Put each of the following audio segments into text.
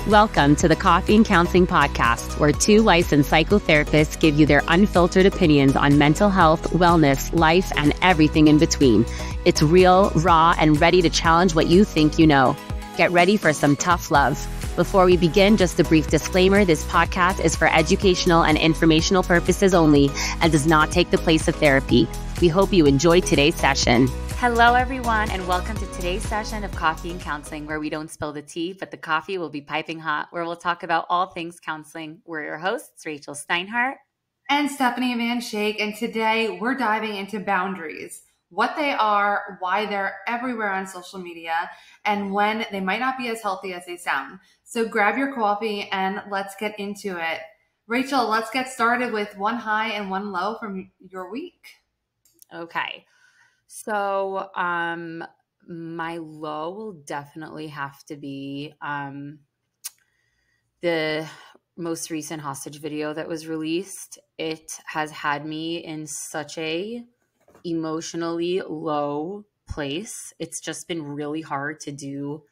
Welcome to the Coffee and Counseling Podcast, where two licensed psychotherapists give you their unfiltered opinions on mental health, wellness, life, and everything in between. It's real, raw, and ready to challenge what you think you know. Get ready for some tough love. Before we begin, just a brief disclaimer, this podcast is for educational and informational purposes only and does not take the place of therapy. We hope you enjoy today's session. Hello, everyone, and welcome to today's session of Coffee and Counseling, where we don't spill the tea, but the coffee will be piping hot, where we'll talk about all things counseling. We're your hosts, Rachel Steinhardt and Stephanie Van Schaick, and today we're diving into boundaries, what they are, why they're everywhere on social media, and when they might not be as healthy as they sound. So grab your coffee and let's get into it. Rachel, let's get started with one high and one low from your week. Okay. So, my low will definitely have to be the most recent hostage video that was released. It has had me in such a emotionally low place. It's just been really hard to do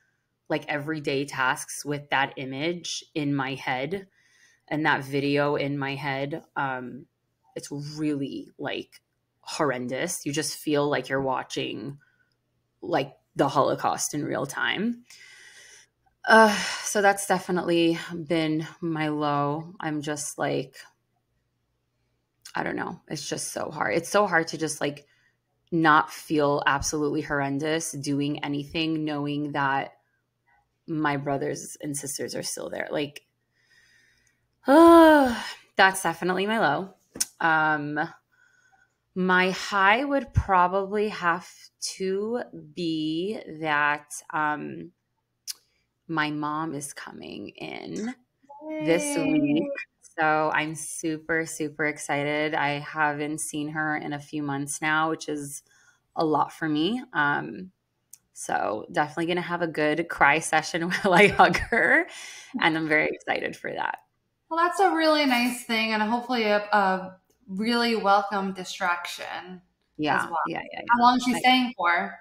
like everyday tasks with that image in my head and that video in my head. It's really like horrendous. You just feel like you're watching like the Holocaust in real time. So that's definitely been my low. I'm just like, I don't know. It's just so hard. It's so hard to just like not feel absolutely horrendous doing anything, knowing that my brothers and sisters are still there. Like, that's definitely my low. My high would probably have to be that my mom is coming in this week. So I'm super, super excited. I haven't seen her in a few months now, which is a lot for me. So definitely going to have a good cry session while I hug her. And I'm very excited for that. Well, that's a really nice thing, and hopefully a really welcome distraction. Yeah, as well. yeah. How long is she staying for?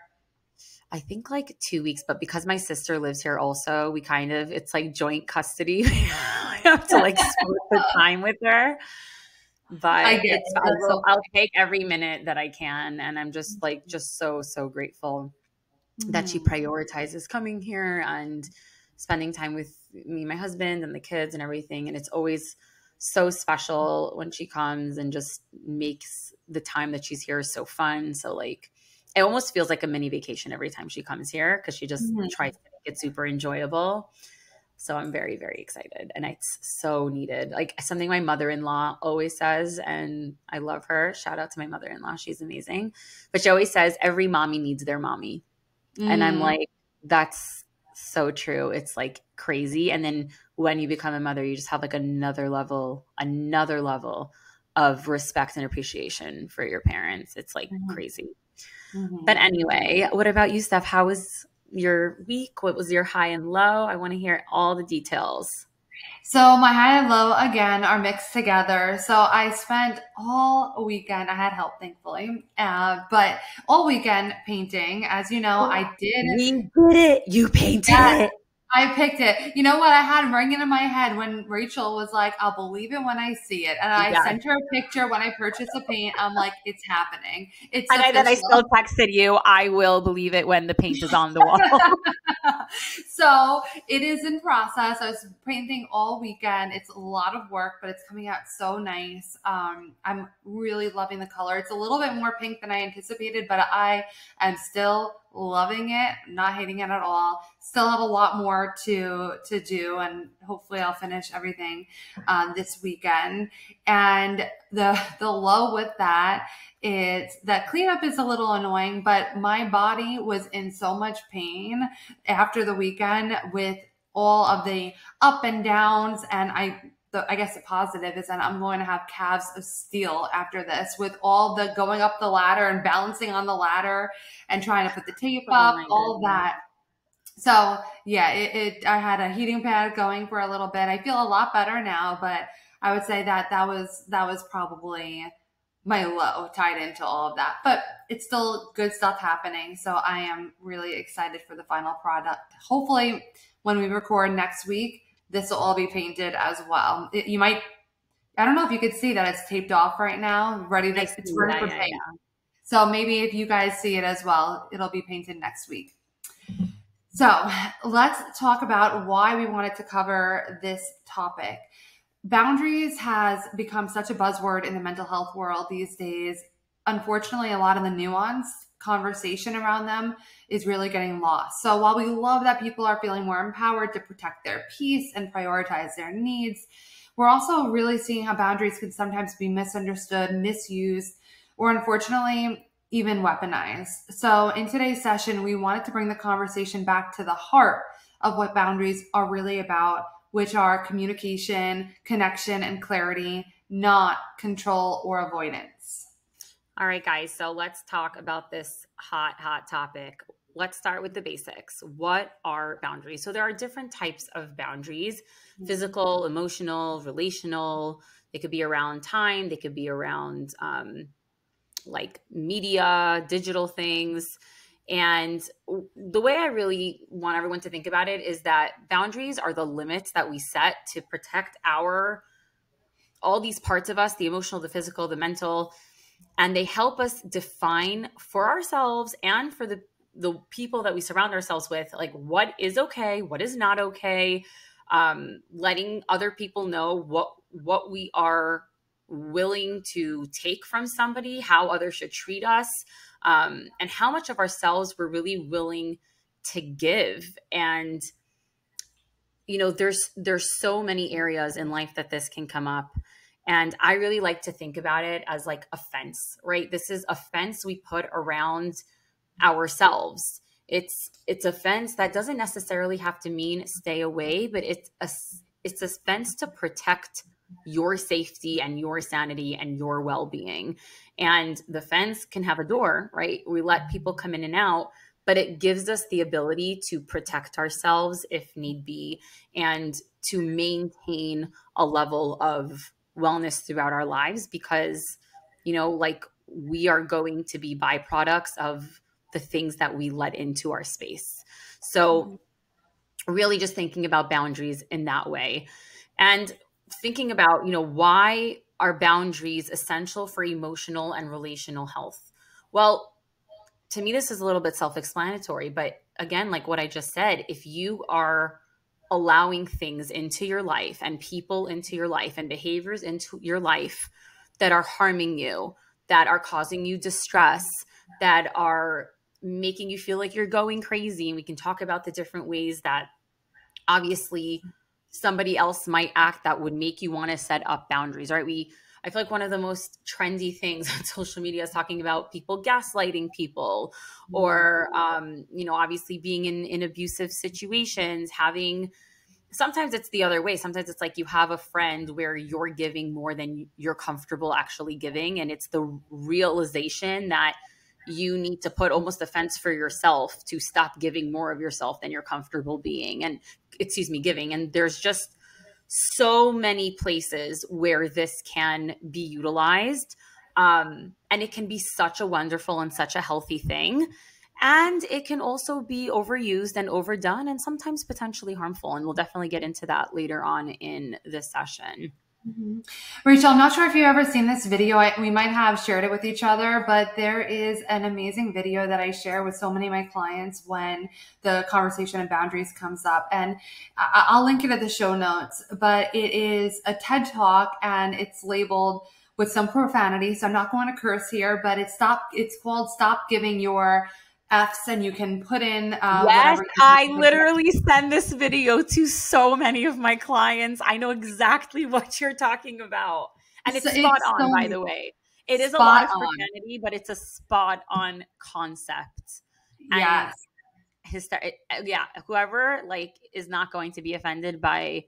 I think like 2 weeks, but because my sister lives here also, we kind of, it's like joint custody. I have to like split the time with her. But I'll take every minute that I can. And I'm just like, just so grateful that she prioritizes coming here and spending time with me, my husband, and the kids and everything. And it's always so special when she comes and just makes the time that she's here so fun. So like, it almost feels like a mini vacation every time she comes here because she just tries to make it super enjoyable. So I'm very, very excited. And it's so needed. Like something my mother-in-law always says, and I love her. Shout out to my mother-in-law. She's amazing. But she always says, every mommy needs their mommy. And I'm like, that's so true. It's like crazy. And then when you become a mother, you just have like another level of respect and appreciation for your parents. It's like crazy. But anyway, what about you, Steph? How was your week? What was your high and low? I want to hear all the details. So my high and low, again, are mixed together. So I spent all weekend, I had help, thankfully, but all weekend painting. As you know, I did. We did it. You painted it. I picked it. You know what? I had ringing in my head when Rachel was like, I'll believe it when I see it. And I sent her a picture when I purchased the paint. I'm like, it's happening. It's and then I still texted you, I will believe it when the paint is on the wall. So it is in process. I was painting all weekend. It's a lot of work, but it's coming out so nice. I'm really loving the color. It's a little bit more pink than I anticipated, but I am still loving it, not hating it at all. Still have a lot more to do, and hopefully I'll finish everything this weekend. And the low with that is that cleanup is a little annoying, but my body was in so much pain after the weekend with all of the up and downs, and I guess the positive is that I'm going to have calves of steel after this with all the going up the ladder and balancing on the ladder and trying to put the tape up, all of that. So yeah, I had a heating pad going for a little bit. I feel a lot better now, but I would say that was probably my low tied into all of that, but it's still good stuff happening. So I am really excited for the final product. Hopefully when we record next week, this will all be painted as well. You might, I don't know if you could see that it's taped off right now, ready to, it's ready for paint. Yeah. So maybe if you guys see it as well, it'll be painted next week. So let's talk about why we wanted to cover this topic. Boundaries has become such a buzzword in the mental health world these days. Unfortunately, a lot of the nuanced conversation around them is really getting lost. So while we love that people are feeling more empowered to protect their peace and prioritize their needs, we're also really seeing how boundaries can sometimes be misunderstood, misused, or unfortunately, even weaponized. So in today's session, we wanted to bring the conversation back to the heart of what boundaries are really about, which are communication, connection, and clarity, not control or avoidance. All right, guys. So let's talk about this hot topic. Let's start with the basics. What are boundaries? So there are different types of boundaries: physical, emotional, relational. They could be around time. They could be around like media, digital things. And the way I really want everyone to think about it is that boundaries are the limits that we set to protect all these parts of us, the emotional, the physical, the mental, and they help us define for ourselves and for the people that we surround ourselves with, like what is okay, what is not okay, letting other people know what we are willing to take from somebody, how others should treat us, and how much of ourselves we're really willing to give. And there's so many areas in life that this can come up. And I really like to think about it as like a fence, right? This is a fence we put around ourselves. It's a fence that doesn't necessarily have to mean stay away, but it's a fence to protect your safety and your sanity and your well-being. And the fence can have a door, right? We let people come in and out, but it gives us the ability to protect ourselves if need be, and to maintain a level of wellness throughout our lives, because, like, we are going to be byproducts of the things that we let into our space. So really just thinking about boundaries in that way, and thinking about, why are boundaries essential for emotional and relational health? Well, to me, this is a little bit self-explanatory, but again, like what I just said, if you are allowing things into your life and people into your life and behaviors into your life that are harming you, that are causing you distress, that are making you feel like you're going crazy, and we can talk about the different ways that obviously somebody else might act that would make you want to set up boundaries, right? I feel like one of the most trendy things on social media is talking about people gaslighting people, or, obviously being in abusive situations, sometimes it's the other way. Sometimes it's like you have a friend where you're giving more than you're comfortable actually giving. And it's the realization that you need to put almost a fence for yourself to stop giving more of yourself than you're comfortable giving. And there's just so many places where this can be utilized. And it can be such a wonderful and such a healthy thing. And it can also be overused and overdone and sometimes potentially harmful. And we'll definitely get into that later on in this session. Mm-hmm. Rachel, I'm not sure if you've ever seen this video. We might have shared it with each other, but there is an amazing video that I share with so many of my clients when the conversation of boundaries comes up. And I'll link it at the show notes, but it is a TED Talk and it's labeled with some profanity. So I'm not going to curse here, but it's called Stop Giving Your F's, and you can put in yes, I literally send this video to so many of my clients. I know exactly what you're talking about. And it's spot on, by the way. It is a lot of profanity, but it's a spot on concept. Yes. And whoever is not going to be offended by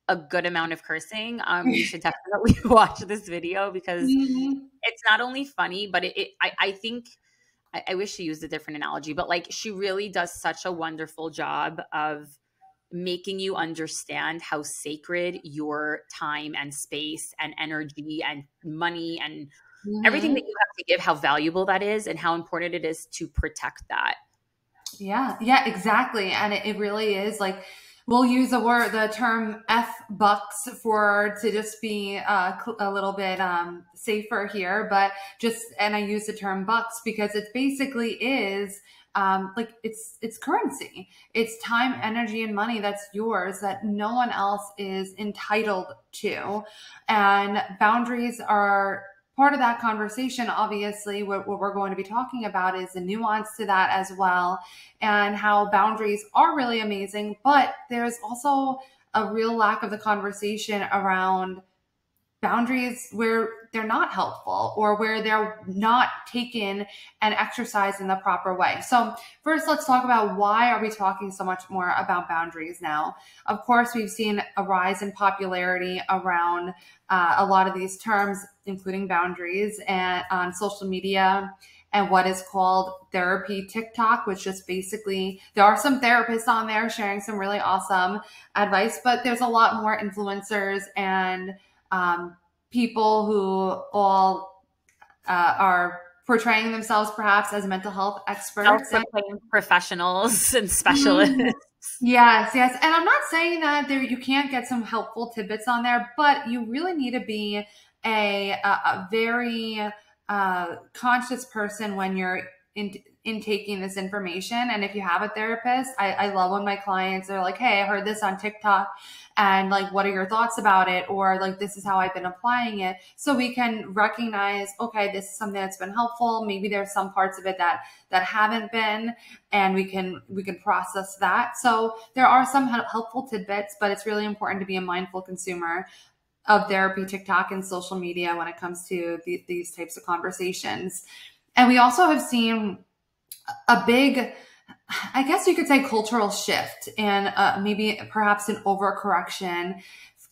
a good amount of cursing, you should definitely watch this video, because it's not only funny, but I think I wish she used a different analogy, but she really does such a wonderful job of making you understand how sacred your time and space and energy and money and everything that you have to give, how valuable that is and how important it is to protect that. Yeah, exactly. And it really is we'll use the term F bucks to just be a little bit safer here, but and I use the term bucks because it basically is like it's currency. It's time, energy, and money that's yours that no one else is entitled to. And boundaries are part of that conversation. Obviously, what we're going to be talking about is the nuance to that as well, and how boundaries are really amazing, but there's also a real lack of the conversation around boundaries where they're not helpful or where they're not taken and exercised in the proper way. So first, let's talk about why are we talking so much more about boundaries now? Of course, we've seen a rise in popularity around a lot of these terms, including boundaries, and on social media and what is called therapy TikTok, which just basically, there are some therapists on there sharing some really awesome advice, but there's a lot more influencers and people who all are portraying themselves perhaps as mental health experts. Self-proclaimed professionals and specialists. Yes. And I'm not saying that you can't get some helpful tidbits on there, but you really need to be a very conscious person when you're intaking this information. And if you have a therapist, I love when my clients are like, hey, I heard this on TikTok, and like, what are your thoughts about it? Or like, this is how I've been applying it. So we can recognize, okay, this is something that's been helpful. Maybe there's some parts of it that haven't been, and we can process that. So there are some helpful tidbits, but it's really important to be a mindful consumer of therapy, TikTok, and social media when it comes to these types of conversations. And we also have seen a big, I guess you could say, cultural shift and maybe perhaps an overcorrection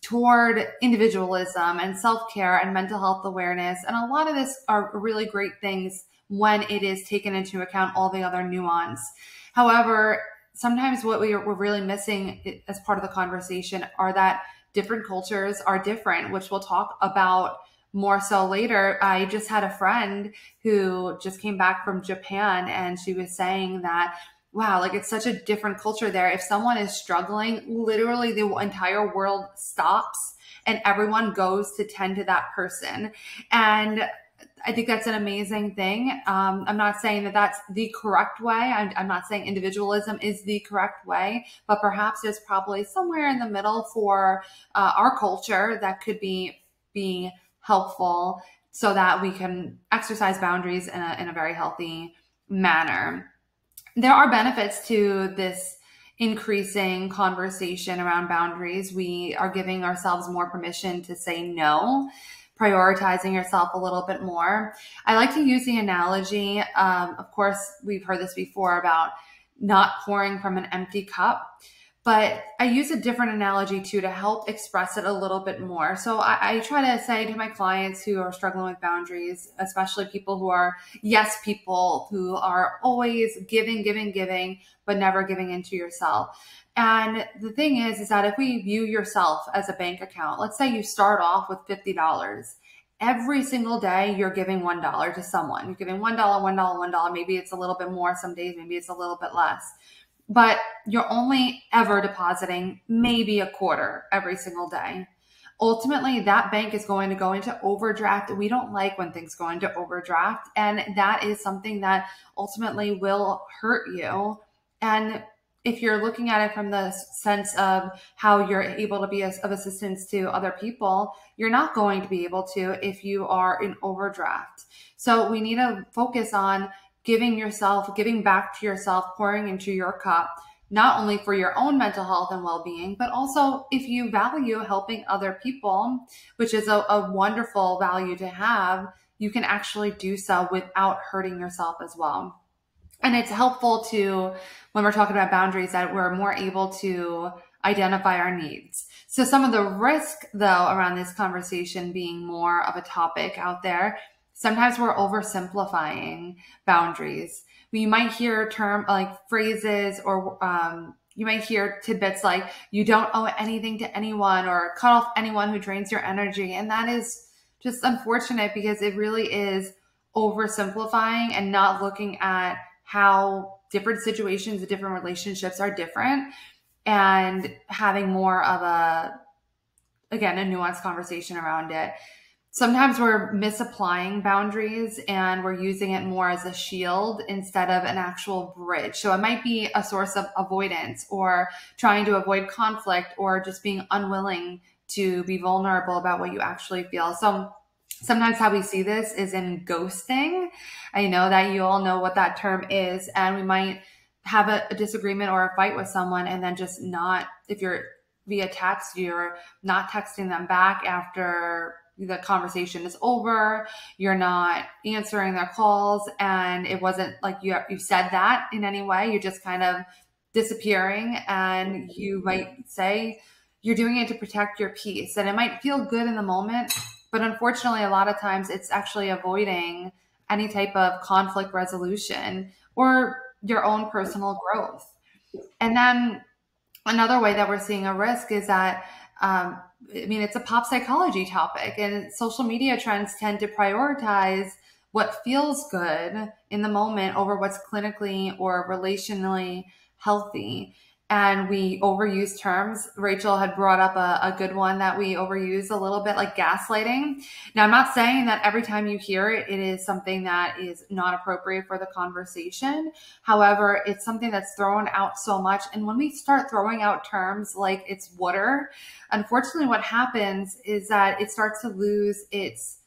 toward individualism and self-care and mental health awareness. And a lot of this are really great things when it is taken into account all the other nuance. However, sometimes what we're really missing as part of the conversation are that different cultures are different, which we'll talk about more so later. I just had a friend who just came back from Japan, and she was saying that, wow, like, it's such a different culture there. If someone is struggling, literally the entire world stops and everyone goes to tend to that person. And I think that's an amazing thing. I'm not saying that that's the correct way. I'm not saying individualism is the correct way, but perhaps there's probably somewhere in the middle for our culture that could be helpful so that we can exercise boundaries in a very healthy manner. There are benefits to this increasing conversation around boundaries. We are giving ourselves more permission to say no, prioritizing yourself a little bit more. I like to use the analogy, of course, we've heard this before about not pouring from an empty cup, but I use a different analogy too to help express it a little bit more. So I try to say to my clients who are struggling with boundaries, especially people who are yes people, who are always giving, but never giving into yourself. And the thing is that if we view yourself as a bank account, let's say you start off with $50. Every single day, you're giving $1 to someone. You're giving $1. Maybe it's a little bit more some days, maybe it's a little bit less. But you're only ever depositing maybe a quarter every single day. Ultimately, that bank is going to go into overdraft. We don't like when things go into overdraft. And that is something that ultimately will hurt you. And if you're looking at it from the sense of how you're able to be of assistance to other people, you're not going to be able to if you are in overdraft. So we need to focus on giving back to yourself, pouring into your cup, not only for your own mental health and well-being, but also if you value helping other people, which is a wonderful value to have, you can actually do so without hurting yourself as well. And it's helpful to, when we're talking about boundaries, that we're more able to identify our needs. So some of the risk, though, around this conversation being more of a topic out there, sometimes we're oversimplifying boundaries. You might hear phrases, or you might hear tidbits like, you don't owe anything to anyone, or cut off anyone who drains your energy. And that is just unfortunate because it really is oversimplifying and not looking at how different situations and different relationships are different. and having more of a nuanced conversation around it. Sometimes we're misapplying boundaries and we're using it more as a shield instead of an actual bridge. So it might be a source of avoidance or trying to avoid conflict or just being unwilling to be vulnerable about what you actually feel. So sometimes how we see this is in ghosting. I know that you all know what that term is, and we might have a disagreement or a fight with someone and then just not, if you're via text, you're not texting them back after the conversation is over, you're not answering their calls, and it wasn't like you said that in any way, you're just kind of disappearing, and you might say you're doing it to protect your peace, and it might feel good in the moment, but unfortunately a lot of times it's actually avoiding any type of conflict resolution or your own personal growth. And then another way that we're seeing a risk is that it's a pop psychology topic, and social media trends tend to prioritize what feels good in the moment over what's clinically or relationally healthy. And we overuse terms. Rachel had brought up a good one that we overuse a little bit, like gaslighting. Now, I'm not saying that every time you hear it, it is something that is not appropriate for the conversation. However, it's something that's thrown out so much. And when we start throwing out terms like it's water, unfortunately, what happens is that it starts to lose its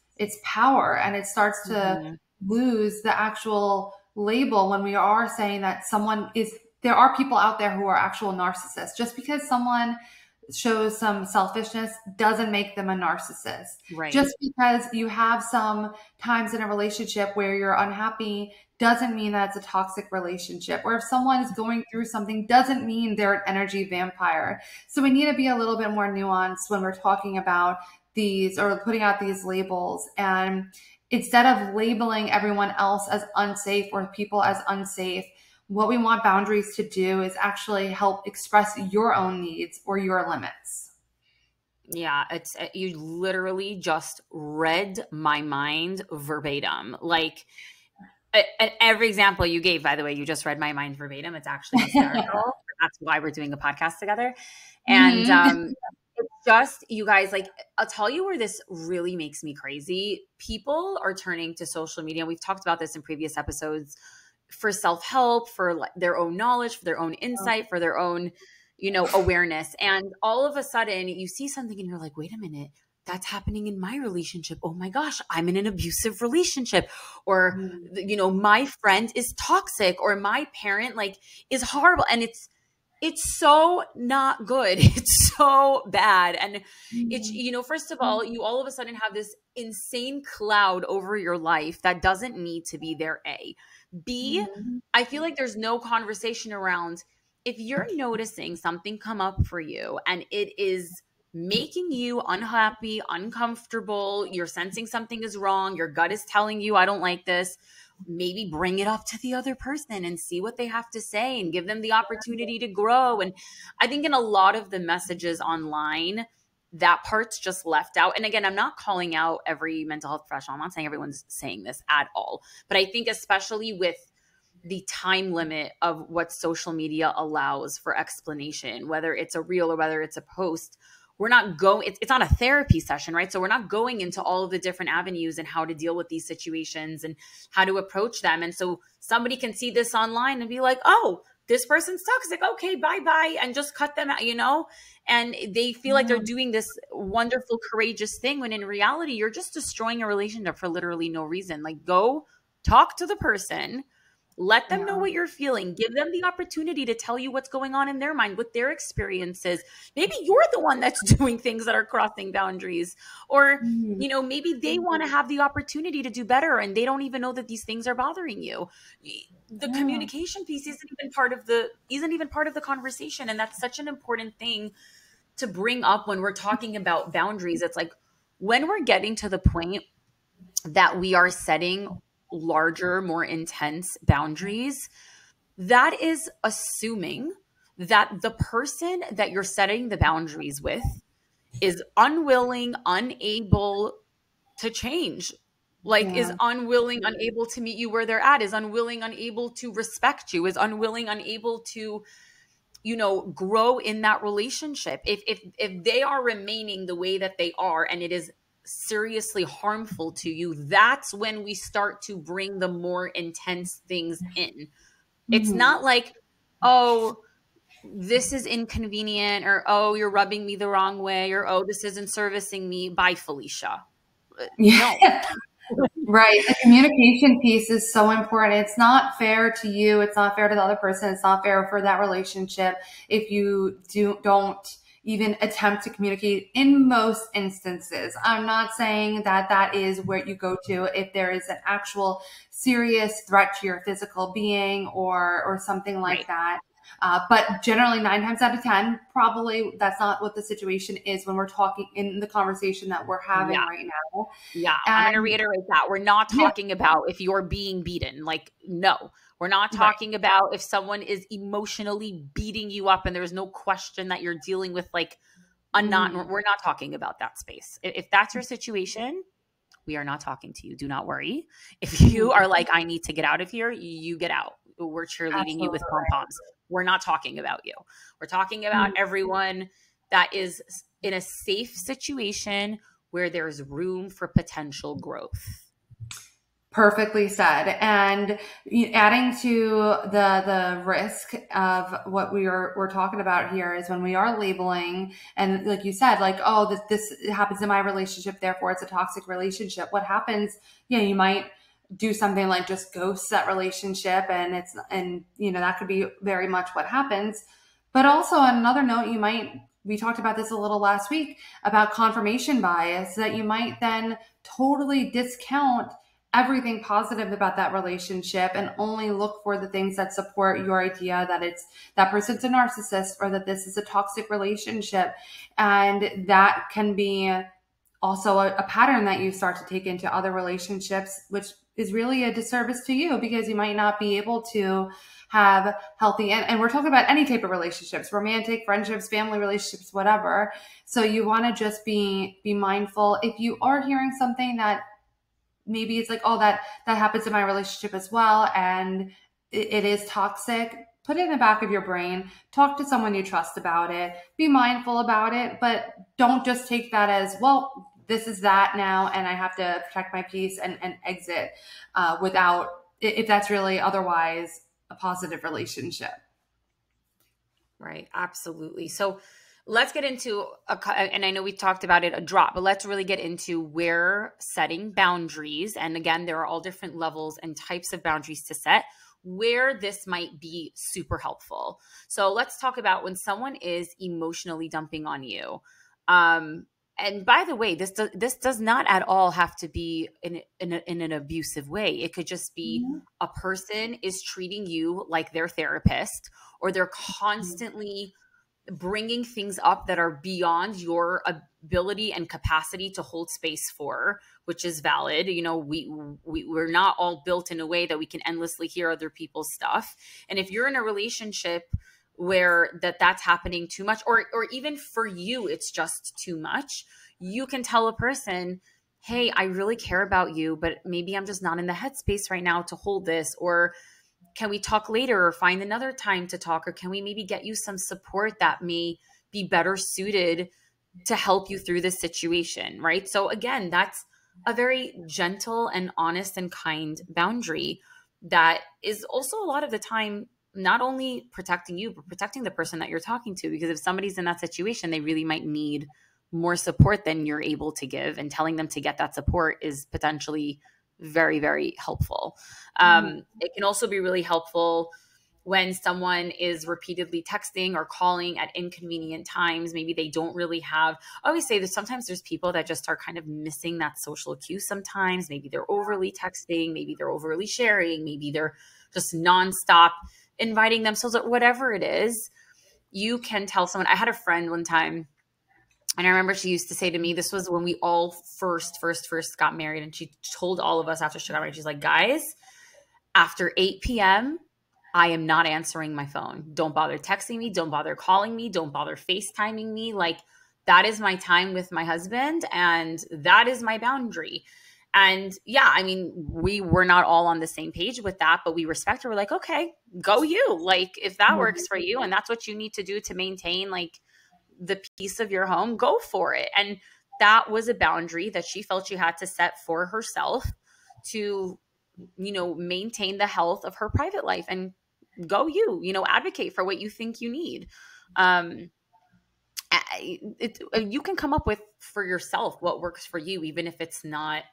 power, and it starts to lose the actual label when we are saying that someone is. There are people out there who are actual narcissists. Just because someone shows some selfishness doesn't make them a narcissist. Right. Just because you have some times in a relationship where you're unhappy doesn't mean that it's a toxic relationship. Or if someone is going through something doesn't mean they're an energy vampire. So we need to be a little bit more nuanced when we're talking about these or putting out these labels. And instead of labeling everyone else as unsafe or people as unsafe, what we want boundaries to do is actually help express your own needs or your limits. Yeah, it's you literally just read my mind verbatim. Like every example you gave, by the way, you just read my mind verbatim. It's actually hysterical. That's why we're doing a podcast together. And it's just, you guys, like, I'll tell you where this really makes me crazy. People are turning to social media. We've talked about this in previous episodes, for self-help, for their own knowledge, for their own insight, for their own, awareness. And all of a sudden you see something and you're like, wait a minute, that's happening in my relationship. Oh my gosh, I'm in an abusive relationship. Or, my friend is toxic, or my parent is horrible. And it's so not good. It's so bad. And it's, first of all of a sudden have this insane cloud over your life that doesn't need to be there. B, I feel like there's no conversation around if you're noticing something come up for you and it is making you unhappy, uncomfortable, you're sensing something is wrong, your gut is telling you, I don't like this, maybe bring it up to the other person and see what they have to say and give them the opportunity to grow. And I think in a lot of the messages online, that part's just left out. And again, I'm not calling out every mental health professional. I'm not saying everyone's saying this at all. But I think especially with the time limit of what social media allows for explanation, whether it's a reel or whether it's a post, we're not going, it's not a therapy session, right? So we're not going into all of the different avenues and how to deal with these situations and how to approach them. And so somebody can see this online and be like, oh, this person's toxic. Okay, bye-bye. And just cut them out, and they feel like they're doing this wonderful, courageous thing when in reality, you're just destroying a relationship for literally no reason. Like, go talk to the person, let them know what you're feeling, give them the opportunity to tell you what's going on in their mind, what their experiences. Maybe you're the one that's doing things that are crossing boundaries, or, maybe they want to have the opportunity to do better and they don't even know that these things are bothering you. The communication piece isn't even part of the conversation. And that's such an important thing to bring up when we're talking about boundaries. It's like when we're getting to the point that we are setting larger, more intense boundaries, that is assuming that the person that you're setting the boundaries with is unwilling, unable to change, is unwilling, unable to meet you where they're at, is unwilling, unable to respect you, is unwilling, unable to, grow in that relationship. If they are remaining the way that they are and it is seriously harmful to you, that's when we start to bring the more intense things in. It's not like, oh, this is inconvenient, or, oh, you're rubbing me the wrong way, or, oh, this isn't servicing me. Bye, Felicia. No. Right. The communication piece is so important. It's not fair to you. It's not fair to the other person. It's not fair for that relationship if you don't even attempt to communicate in most instances. I'm not saying that that is where you go to if there is an actual serious threat to your physical being or something like that. But generally 9 times out of 10, probably that's not what the situation is when we're talking in the conversation that we're having right now. Yeah. I'm going to reiterate that. We're not talking about if you're being beaten. Like, no, we're not talking about if someone is emotionally beating you up and there's no question that you're dealing with like we're not talking about that space. If that's your situation, we are not talking to you. Do not worry. If you are like, I need to get out of here, you get out. We're cheerleading you with pom-poms. We're not talking about you. We're talking about everyone that is in a safe situation where there's room for potential growth. Perfectly said. And adding to the risk of what we're talking about here is when we are labeling, and like you said, like, oh, this happens in my relationship, therefore it's a toxic relationship. What happens, you might do something like just ghost that relationship, and that could be very much what happens. But also on another note, we talked about this a little last week about confirmation bias, that you might then totally discount everything positive about that relationship and only look for the things that support your idea that that person's a narcissist or that this is a toxic relationship. And that can be also a pattern that you start to take into other relationships, which is really a disservice to you because you might not be able to have healthy, and we're talking about any type of relationships, romantic, friendships, family relationships, whatever. So you want to just be mindful. If you are hearing something that maybe it's like, oh, that happens in my relationship as well, and it is toxic, put it in the back of your brain, talk to someone you trust about it, be mindful about it, but don't just take that as, well, this is that now, and I have to protect my peace and exit if that's really otherwise a positive relationship. Right. Absolutely. So let's get into and I know we talked about it a drop, but let's really get into where setting boundaries. And again, there are all different levels and types of boundaries to set, where this might be super helpful. So let's talk about when someone is emotionally dumping on you. And by the way, this does not at all have to be in an abusive way. It could just be a person is treating you like their therapist, or they're constantly bringing things up that are beyond your ability and capacity to hold space for, which is valid. We're not all built in a way that we can endlessly hear other people's stuff. And if you're in a relationship where that's happening too much, or even for you, it's just too much, you can tell a person, hey, I really care about you, but maybe I'm just not in the headspace right now to hold this, or can we talk later, or find another time to talk, or can we maybe get you some support that may be better suited to help you through this situation, right? So again, that's a very gentle and honest and kind boundary that is also a lot of the time not only protecting you, but protecting the person that you're talking to. Because if somebody's in that situation, they really might need more support than you're able to give, and telling them to get that support is potentially very, very helpful. It can also be really helpful when someone is repeatedly texting or calling at inconvenient times. Maybe they don't really have, I always say that sometimes there's people that just are kind of missing that social cue sometimes. Maybe they're overly texting, maybe they're overly sharing, maybe they're just nonstop inviting themselves, or whatever it is. You can tell someone. I had a friend one time, and I remember she used to say to me, this was when we all first got married, and she told all of us after she got married, she's like, guys, after 8 p.m., I am not answering my phone. Don't bother texting me. Don't bother calling me. Don't bother FaceTiming me. Like, that is my time with my husband, and that is my boundary. And yeah, I mean, we were not all on the same page with that, but we respect her. We're like, okay, go you. Like, if that works for you and that's what you need to do to maintain like the peace of your home, go for it. And that was a boundary that she felt she had to set for herself to, you know, maintain the health of her private life. And go you, you know, advocate for what you think you need. You can come up with for yourself what works for you, even if it's not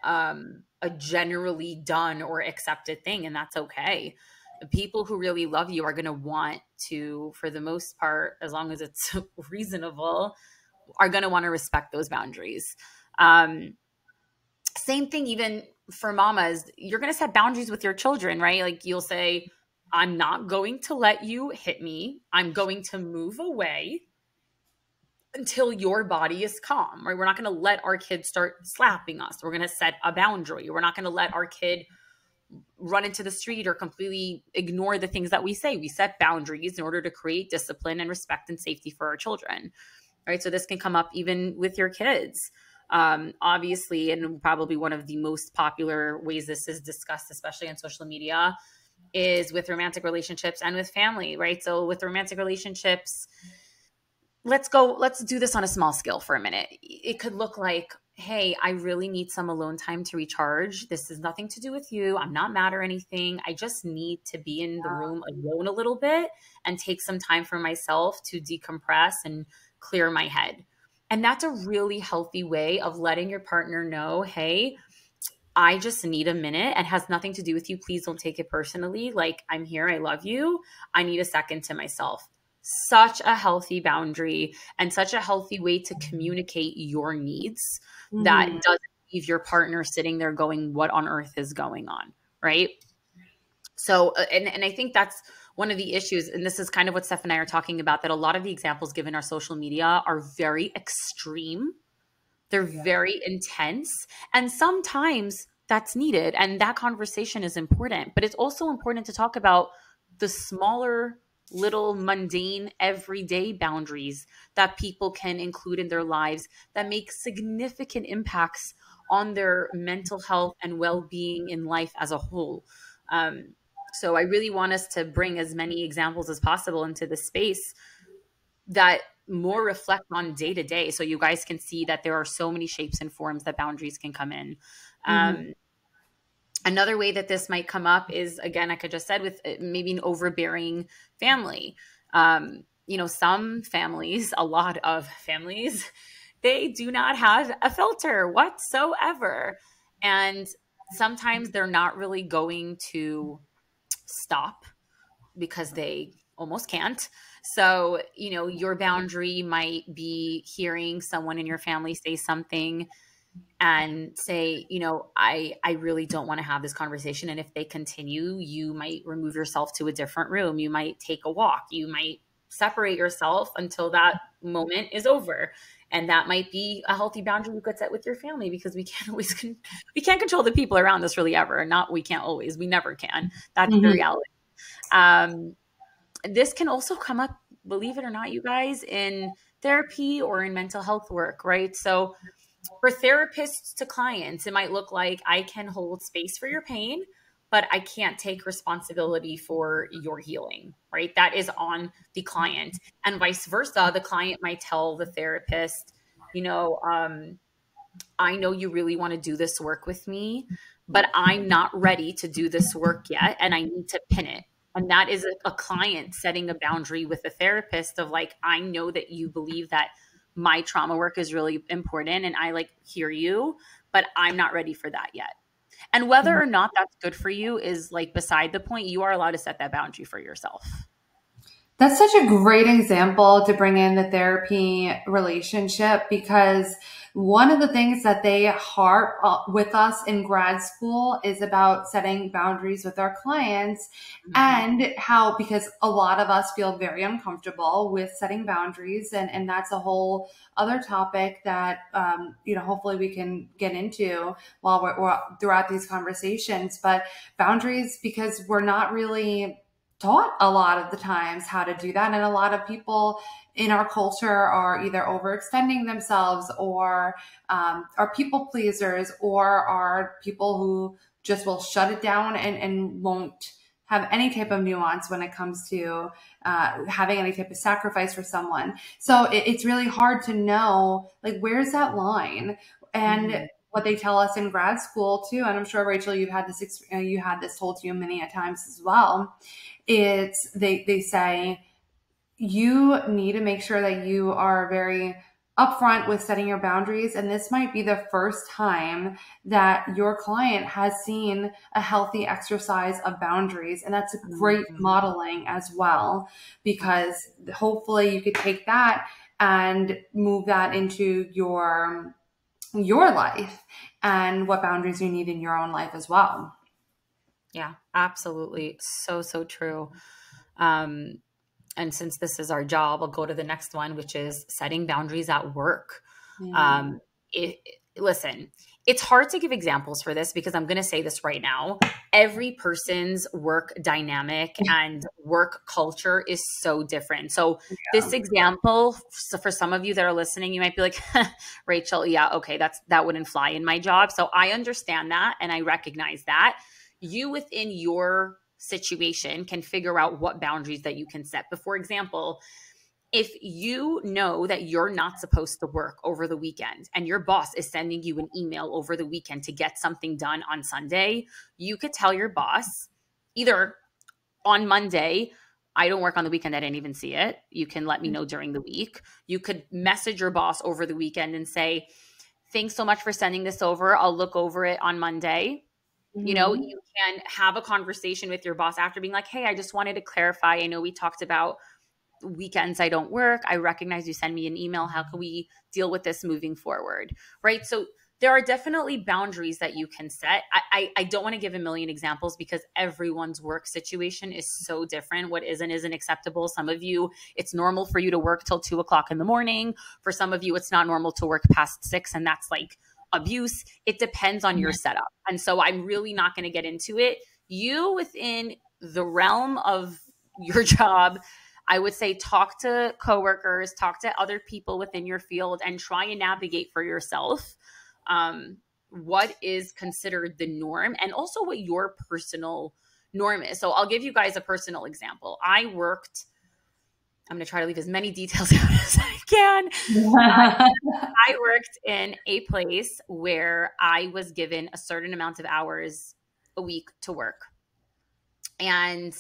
a generally done or accepted thing, and that's okay. People who really love you are going to want to, for the most part, as long as it's reasonable, are going to want to respect those boundaries. Same thing, even for mamas, you're going to set boundaries with your children, right? Like you'll say, I'm not going to let you hit me. I'm going to move away until your body is calm, right? We're not going to let our kid start slapping us. We're going to set a boundary. We're not going to let our kid run into the street or completely ignore the things that we say. We set boundaries in order to create discipline and respect and safety for our children, right? So this can come up even with your kids. Obviously, and probably one of the most popular ways this is discussed, especially on social media, is with romantic relationships and with family, right? So with romantic relationships, let's do this on a small scale for a minute. It could look like, hey, I really need some alone time to recharge. This has nothing to do with you. I'm not mad or anything. I just need to be in the room alone a little bit and take some time for myself to decompress and clear my head. And that's a really healthy way of letting your partner know, hey, I just need a minute and has nothing to do with you. Please don't take it personally. Like, I'm here. I love you. I need a second to myself. Such a healthy boundary and such a healthy way to communicate your needs that doesn't leave your partner sitting there going, what on earth is going on? Right. So, and I think that's one of the issues. And this is kind of what Steph and I are talking about, that a lot of the examples given our social media are very extreme. They're very intense. And sometimes that's needed. And that conversation is important. But it's also important to talk about the smaller, little, mundane, everyday boundaries that people can include in their lives that make significant impacts on their mental health and well-being in life as a whole. So I really want us to bring as many examples as possible into the space that more reflect on day to day. So you guys can see that there are so many shapes and forms that boundaries can come in. Another way that this might come up is, again, like I just said, with maybe an overbearing family. You know, some families, a lot of families, they do not have a filter whatsoever. And sometimes they're not really going to stop because they almost can't. So, you know, your boundary might be hearing someone in your family say something and say, you know, I really don't want to have this conversation. And if they continue, you might remove yourself to a different room. You might take a walk. You might separate yourself until that moment is over. And that might be a healthy boundary you could set with your family, because we can't always, we can't control the people around us really ever. Not, we can't always, we never can. That's the reality. This can also come up, believe it or not, you guys, in therapy or in mental health work, right? So for therapists to clients, it might look like, I can hold space for your pain, but I can't take responsibility for your healing, right? That is on the client. And vice versa, the client might tell the therapist, you know, I know you really want to do this work with me, but I'm not ready to do this work yet, and I need to pin it. And that is a client setting a boundary with a therapist of like, I know that you believe that my trauma work is really important and I like hear you, but I'm not ready for that yet. And whether or not that's good for you is like beside the point. You are allowed to set that boundary for yourself. That's such a great example to bring in the therapy relationship, because one of the things that they harp with us in grad school is about setting boundaries with our clients, and how, because a lot of us feel very uncomfortable with setting boundaries. And that's a whole other topic that, you know, hopefully we can get into while we're throughout these conversations. But boundaries, because we're not really taught a lot of the times how to do that. And a lot of people in our culture are either overextending themselves or are people pleasers or are people who just will shut it down and won't have any type of nuance when it comes to having any type of sacrifice for someone. So it's really hard to know, like, where's that line? And what they tell us in grad school too, and I'm sure, Rachel, you've had this, you had this told to you many a times as well, it's they say you need to make sure that you are very upfront with setting your boundaries. And this might be the first time that your client has seen a healthy exercise of boundaries. And that's a great modeling as well, because hopefully you could take that and move that into your life and what boundaries you need in your own life as well. Yeah, absolutely. So, so true. And since this is our job, I'll go to the next one, which is setting boundaries at work. Listen, it's hard to give examples for this because I'm going to say this right now. Every person's work dynamic and work culture is so different. So this example, so for some of you that are listening, you might be like, Rachel, yeah, okay, that wouldn't fly in my job. So I understand that. And I recognize that. You within your situation can figure out what boundaries that you can set. But for example, if you know that you're not supposed to work over the weekend and your boss is sending you an email over the weekend to get something done on Sunday, you could tell your boss either on Monday, I don't work on the weekend, I didn't even see it. You can let me know during the week. You could message your boss over the weekend and say, thanks so much for sending this over. I'll look over it on Monday. You know, you can have a conversation with your boss after being like, hey, I just wanted to clarify. I know we talked about weekends I don't work. I recognize you send me an email. How can we deal with this moving forward? Right. So there are definitely boundaries that you can set. I don't want to give a million examples because everyone's work situation is so different. What isn't acceptable. Some of you, it's normal for you to work till 2 o'clock in the morning. For some of you, it's not normal to work past 6. And that's like abuse. It depends on your setup. And so I'm really not going to get into it. You within the realm of your job, I would say talk to coworkers, talk to other people within your field and try and navigate for yourself what is considered the norm and also what your personal norm is. So I'll give you guys a personal example. I'm going to try to leave as many details out as I can. I worked in a place where I was given a certain amount of hours a week to work. And,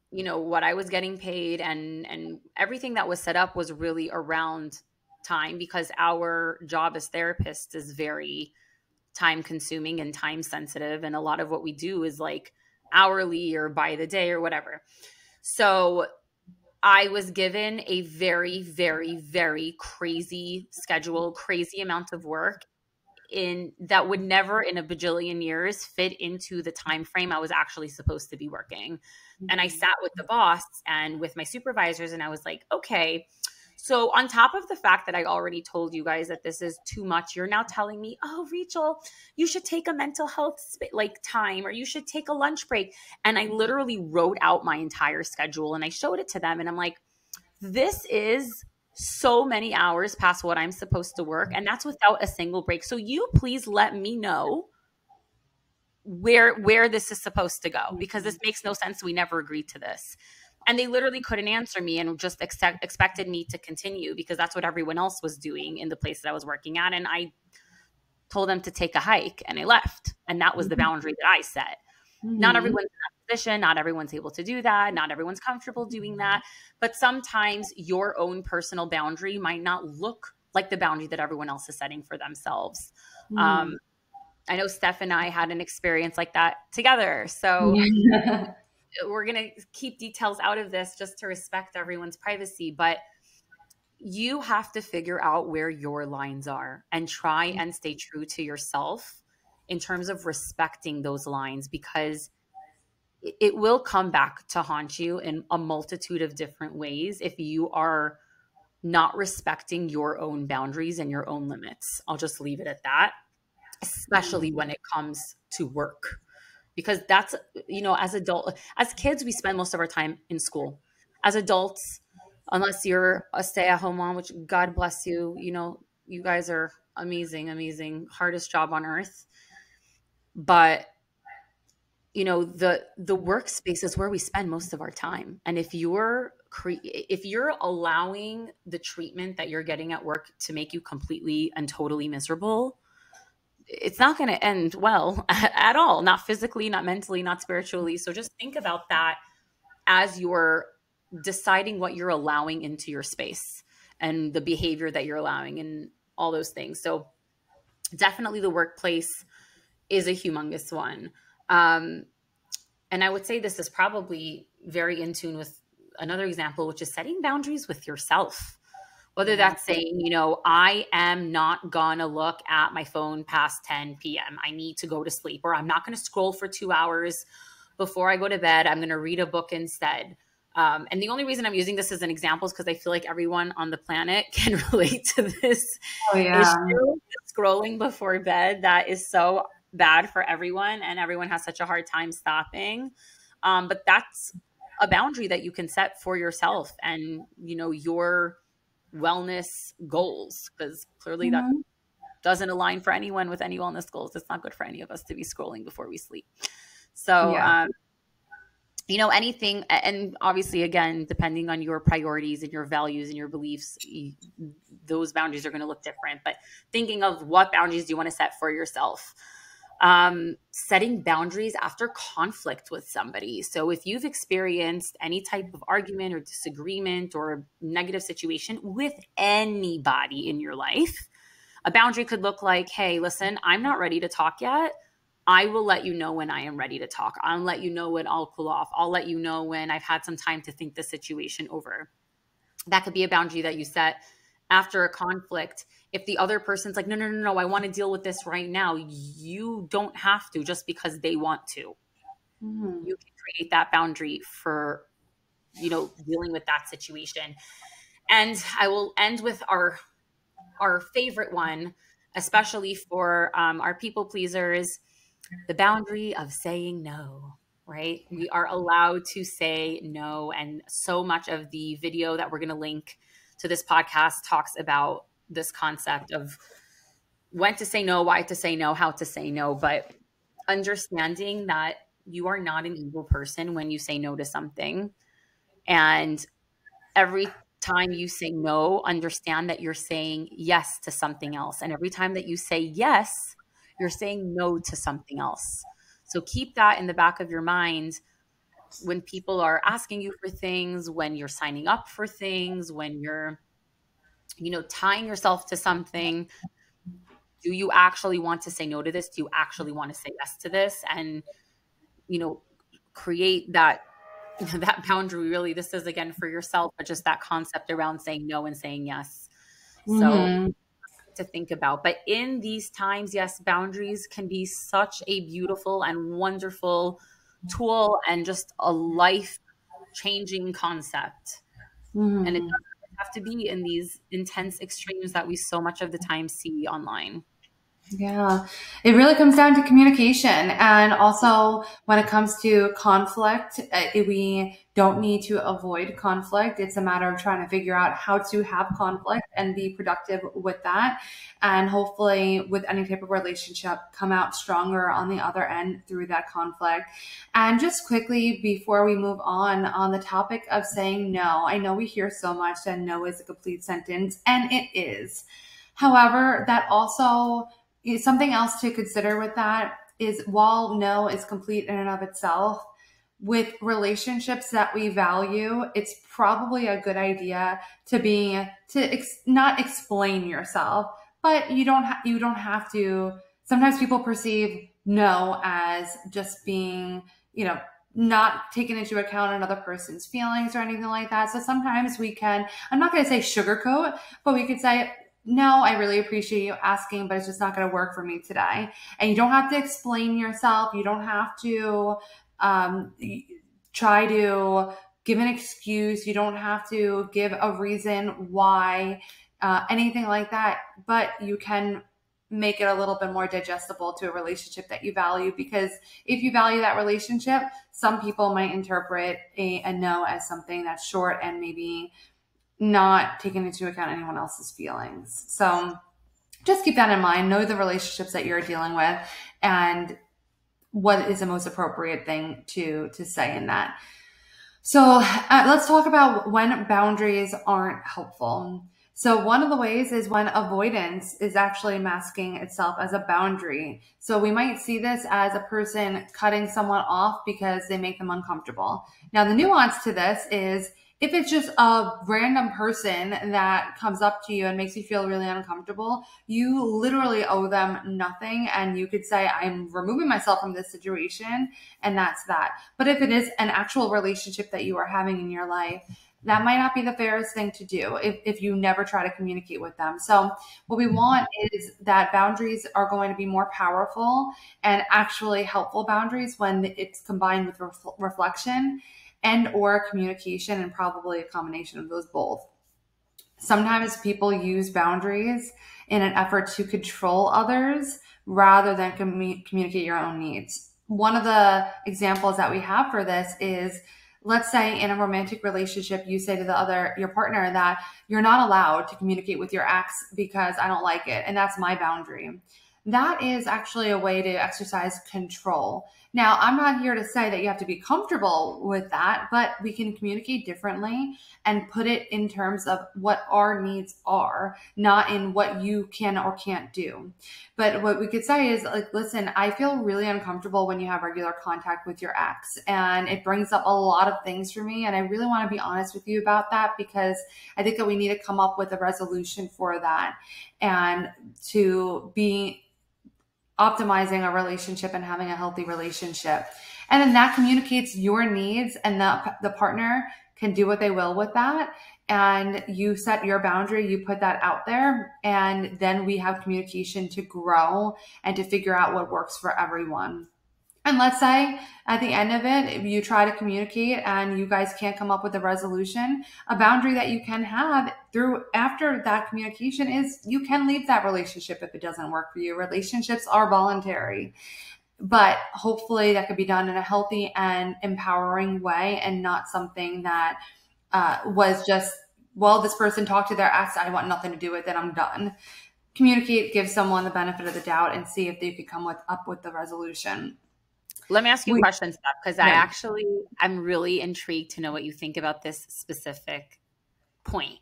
you know, what I was getting paid and everything that was set up was really around time because our job as therapists is very time consuming and time sensitive. And a lot of what we do is like hourly or by the day or whatever. So I was given a very, very, very crazy schedule, crazy amount of work in that would never in a bajillion years fit into the time frame I was actually supposed to be working. And I sat with the boss and with my supervisors and I was like, okay, so on top of the fact that I already told you guys that this is too much, you're now telling me, oh, Rachel, you should take a mental health time or you should take a lunch break. And I literally wrote out my entire schedule and I showed it to them. And I'm like, this is so many hours past what I'm supposed to work. And that's without a single break. So you please let me know where this is supposed to go because this makes no sense. We never agreed to this. And they literally couldn't answer me and just expected me to continue because that's what everyone else was doing in the place that I was working at. And I told them to take a hike and I left. And that was the boundary that I set. Not everyone's in that position. Not everyone's able to do that. Not everyone's comfortable doing that. But sometimes your own personal boundary might not look like the boundary that everyone else is setting for themselves. I know Steph and I had an experience like that together. So we're going to keep details out of this just to respect everyone's privacy. But you have to figure out where your lines are and try and stay true to yourself in terms of respecting those lines because it will come back to haunt you in a multitude of different ways if you are not respecting your own boundaries and your own limits. I'll just leave it at that, especially when it comes to work. because that's, as kids, we spend most of our time in school. As adults, unless you're a stay-at-home mom, which God bless you, you guys are amazing, amazing, hardest job on earth. But the workspace is where we spend most of our time. And if you're allowing the treatment that you're getting at work to make you completely and totally miserable, it's not going to end well at all. Not physically, not mentally, not spiritually. So just think about that as you're deciding what you're allowing into your space and the behavior that you're allowing and all those things. So definitely the workplace is a humongous one. And I would say this is probably very in tune with another example, which is setting boundaries with yourself. Whether that's saying, I am not going to look at my phone past 10 p.m. I need to go to sleep, or I'm not going to scroll for 2 hours before I go to bed. I'm going to read a book instead. And the only reason I'm using this as an example is because I feel like everyone on the planet can relate to this issue. Scrolling before bed, that is so bad for everyone, and everyone has such a hard time stopping. But that's a boundary that you can set for yourself and, your wellness goals, because clearly that doesn't align for anyone with any wellness goals. It's not good for any of us to be scrolling before we sleep. So, anything, and obviously, again, depending on your priorities and your values and your beliefs, those boundaries are going to look different. But thinking of what boundaries do you want to set for yourself? Setting boundaries after conflict with somebody. So if you've experienced any type of argument or disagreement or negative situation with anybody in your life, a boundary could look like, hey, listen, I'm not ready to talk yet. I will let you know when I am ready to talk. I'll let you know when I'll cool off. I'll let you know when I've had some time to think the situation over. That could be a boundary that you set after a conflict. If the other person's like, no, I want to deal with this right now, you don't have to just because they want to. You can create that boundary for, dealing with that situation. And I will end with our favorite one, especially for our people pleasers, the boundary of saying no. Right? We are allowed to say no. And so much of the video that we're going to link to this podcast talks about this concept of when to say no, why to say no, how to say no, but understanding that you are not an evil person when you say no to something. And every time you say no, understand that you're saying yes to something else. And every time that you say yes, you're saying no to something else. So keep that in the back of your mind when people are asking you for things, when you're signing up for things, when you're, tying yourself to something. Do you actually want to say no to this? Do you actually want to say yes to this? And, create that boundary. Really, this is again for yourself, but just that concept around saying no and saying yes. So to think about. But in these times, yes, boundaries can be such a beautiful and wonderful tool and just a life-changing concept. And it doesn't have to be in these intense extremes that we so much of the time see online. Yeah, it really comes down to communication. And also when it comes to conflict, we don't need to avoid conflict. It's a matter of trying to figure out how to have conflict and be productive with that. And hopefully with any type of relationship, come out stronger on the other end through that conflict. And just quickly, before we move on the topic of saying no, I know we hear so much that no is a complete sentence, and it is. However, that also something else to consider with that is while no is complete in and of itself, with relationships that we value, it's probably a good idea to not explain yourself, but you don't have to. Sometimes people perceive no as just being, not taking into account another person's feelings or anything like that. So sometimes we can, I'm not going to say sugarcoat, but we could say, no, I really appreciate you asking, but it's just not going to work for me today. And you don't have to explain yourself. You don't have to try to give an excuse. You don't have to give a reason why, anything like that. But you can make it a little bit more digestible to a relationship that you value. Because if you value that relationship, some people might interpret a no as something that's short and maybe not taking into account anyone else's feelings. So just keep that in mind. Know the relationships that you're dealing with and what is the most appropriate thing to say in that. So let's talk about when boundaries aren't helpful. So one of the ways is when avoidance is actually masking itself as a boundary. So we might see this as a person cutting someone off because they make them uncomfortable. Now, the nuance to this is if it's just a random person that comes up to you and makes you feel really uncomfortable, you literally owe them nothing. And you could say, I'm removing myself from this situation, and that's that. But if it is an actual relationship that you are having in your life, that might not be the fairest thing to do if you never try to communicate with them. So what we want is that boundaries are going to be more powerful and actually helpful boundaries when it's combined with reflection and or communication, and probably a combination of those both. Sometimes people use boundaries in an effort to control others rather than communicate your own needs. One of the examples that we have for this is, let's say in a romantic relationship, you say to your partner that you're not allowed to communicate with your ex because I don't like it, and that's my boundary. That is actually a way to exercise control. Now, I'm not here to say that you have to be comfortable with that, but we can communicate differently and put it in terms of what our needs are, not in what you can or can't do. But what we could say is, like, listen, I feel really uncomfortable when you have regular contact with your ex, and it brings up a lot of things for me. And I really want to be honest with you about that, because I think that we need to come up with a resolution for that and to be optimizing a relationship and having a healthy relationship. And then that communicates your needs, and the partner can do what they will with that. And you set your boundary, you put that out there, and then we have communication to grow and to figure out what works for everyone. And let's say at the end of it, if you try to communicate and you guys can't come up with a resolution, a boundary that you can have after that communication is you can leave that relationship if it doesn't work for you. Relationships are voluntary, but hopefully that could be done in a healthy and empowering way, and not something that was just, well, this person talked to their ex, I want nothing to do with it, I'm done. Communicate, give someone the benefit of the doubt, and see if they could come up with the resolution. Let me ask you a question, Steph, because I'm really intrigued to know what you think about this specific point.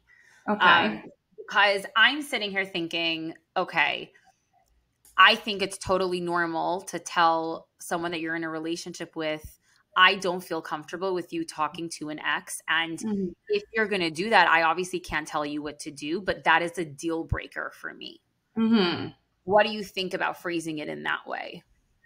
Okay. Because I'm sitting here thinking, okay, I think it's totally normal to tell someone that you're in a relationship with, I don't feel comfortable with you talking to an ex. And if you're going to do that, I obviously can't tell you what to do, but that is a deal breaker for me. Mm-hmm. What do you think about phrasing it in that way?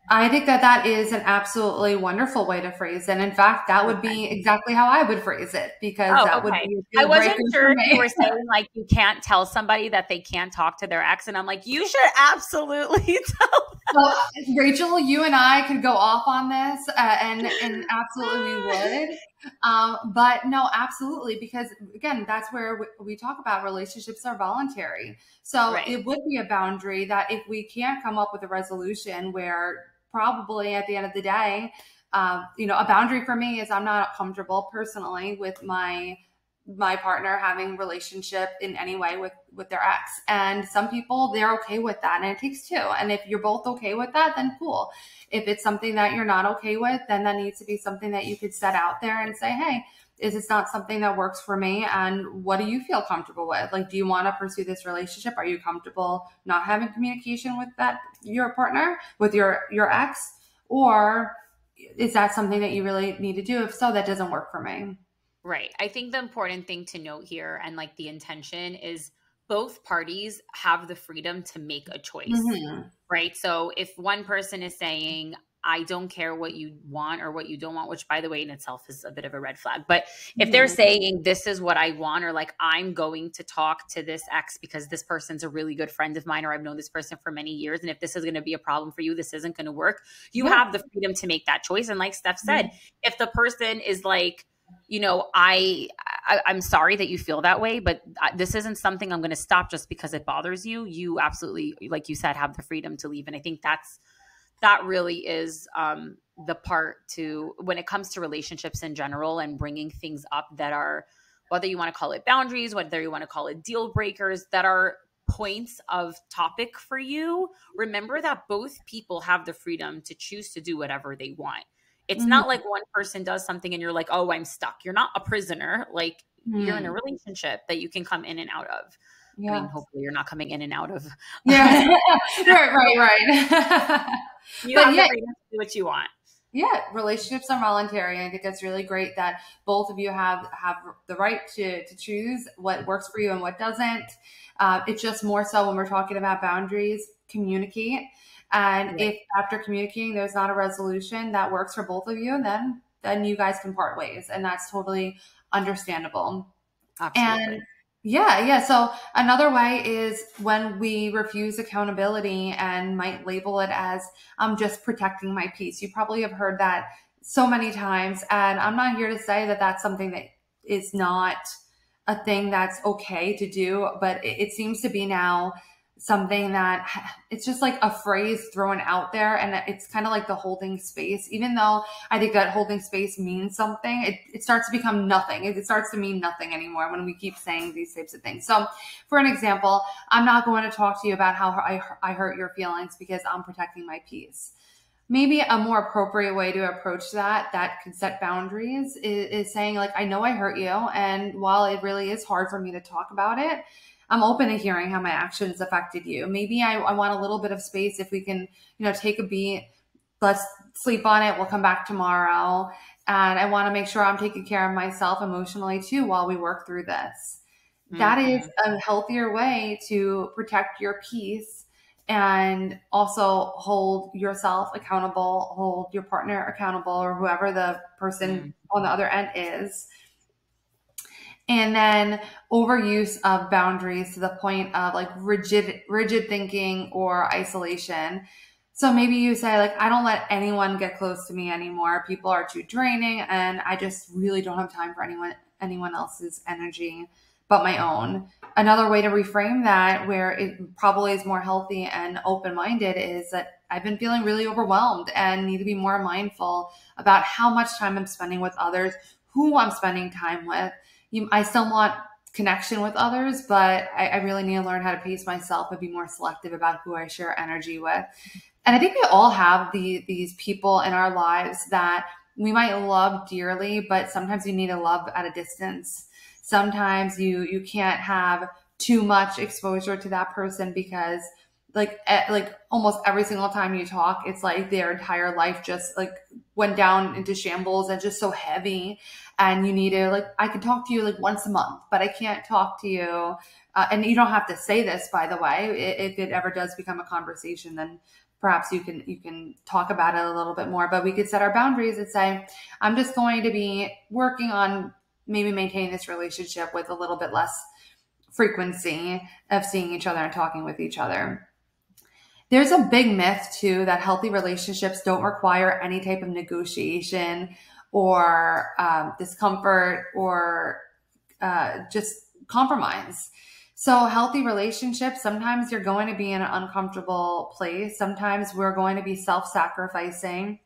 I think that is an absolutely wonderful way to phrase it. In fact, that would be exactly how I would phrase it, because that would be a I wasn't sure if you were saying like you can't tell somebody that they can't talk to their ex, and I'm like, you should absolutely tell them. Well, Rachel, you and I could go off on this, and absolutely we would. But no, absolutely, because again, that's where we talk about relationships are voluntary. So It would be a boundary that if we can't come up with a resolution where probably at the end of the day, a boundary for me is I'm not comfortable personally with my partner having relationship in any way with their ex. And some people, they're okay with that, and it takes two. And if you're both okay with that, then cool. If it's something that you're not okay with, then that needs to be something that you could set out there and say, hey, is this not something that works for me? And what do you feel comfortable with? Like, do you want to pursue this relationship? Are you comfortable not having communication with your partner, with your ex? Or is that something that you really need to do? If so, that doesn't work for me. Right. I think the important thing to note here, and like the intention, is both parties have the freedom to make a choice, right? So if one person is saying, I don't care what you want or what you don't want, which by the way in itself is a bit of a red flag. But if they're saying this is what I want, or like I'm going to talk to this ex because this person's a really good friend of mine, or I've known this person for many years, and if this is going to be a problem for you, this isn't going to work. You have the freedom to make that choice. And like Steph said, if the person is like, you know, I'm sorry that you feel that way, but this isn't something I'm going to stop just because it bothers you. You absolutely, like you said, have the freedom to leave. And I think that really is the part to, when it comes to relationships in general and bringing things up that are, whether you want to call it boundaries, whether you want to call it deal breakers, that are points of topic for you. Remember that both people have the freedom to choose to do whatever they want. It's not like one person does something and you're like, oh, I'm stuck. You're not a prisoner. Like, you're in a relationship that you can come in and out of. Yeah. I mean, hopefully you're not coming in and out of. Yeah. right. You have the freedom to do what you want. Yeah, relationships are voluntary. I think that's really great that both of you have the right to choose what works for you and what doesn't. It's just more so when we're talking about boundaries, communicate. And if after communicating, there's not a resolution that works for both of you, then you guys can part ways. And that's totally understandable. Absolutely. And yeah. So another way is when we refuse accountability and might label it as I'm just protecting my peace. You probably have heard that so many times. And I'm not here to say that that's something that is not a thing that's okay to do, but it seems to be now something that it's just like a phrase thrown out there, and it's kind of like the holding space. Even though I think that holding space means something, it starts to become nothing. It starts to mean nothing anymore when we keep saying these types of things. So for an example, I'm not going to talk to you about how I hurt your feelings because I'm protecting my peace. Maybe a more appropriate way to approach that could set boundaries is saying, like, I know I hurt you, and while it really is hard for me to talk about it, I'm open to hearing how my actions affected you. Maybe I want a little bit of space. If we can, take a beat, let's sleep on it. We'll come back tomorrow. And I want to make sure I'm taking care of myself emotionally too while we work through this. Mm-hmm. That is a healthier way to protect your peace and also hold yourself accountable, hold your partner accountable, or whoever the person on the other end is. And then overuse of boundaries to the point of like rigid thinking or isolation. So maybe you say, like, I don't let anyone get close to me anymore. People are too draining, and I just really don't have time for anyone else's energy but my own. Another way to reframe that, where it probably is more healthy and open-minded, is that I've been feeling really overwhelmed and need to be more mindful about how much time I'm spending with others, who I'm spending time with. I still want connection with others, but I really need to learn how to pace myself and be more selective about who I share energy with. And I think we all have these people in our lives that we might love dearly, but sometimes you need to love at a distance. Sometimes you can't have too much exposure to that person because like almost every single time you talk, it's like their entire life just like went down into shambles and just so heavy. And you need to, like, I can talk to you like once a month, but I can't talk to you. And you don't have to say this, by the way. If it ever does become a conversation, then perhaps you can talk about it a little bit more. But we could set our boundaries and say, I'm just going to be working on maybe maintaining this relationship with a little bit less frequency of seeing each other and talking with each other. There's a big myth too that healthy relationships don't require any type of negotiation or discomfort or just compromise. So healthy relationships, sometimes you're going to be in an uncomfortable place. Sometimes we're going to be self-sacrificing.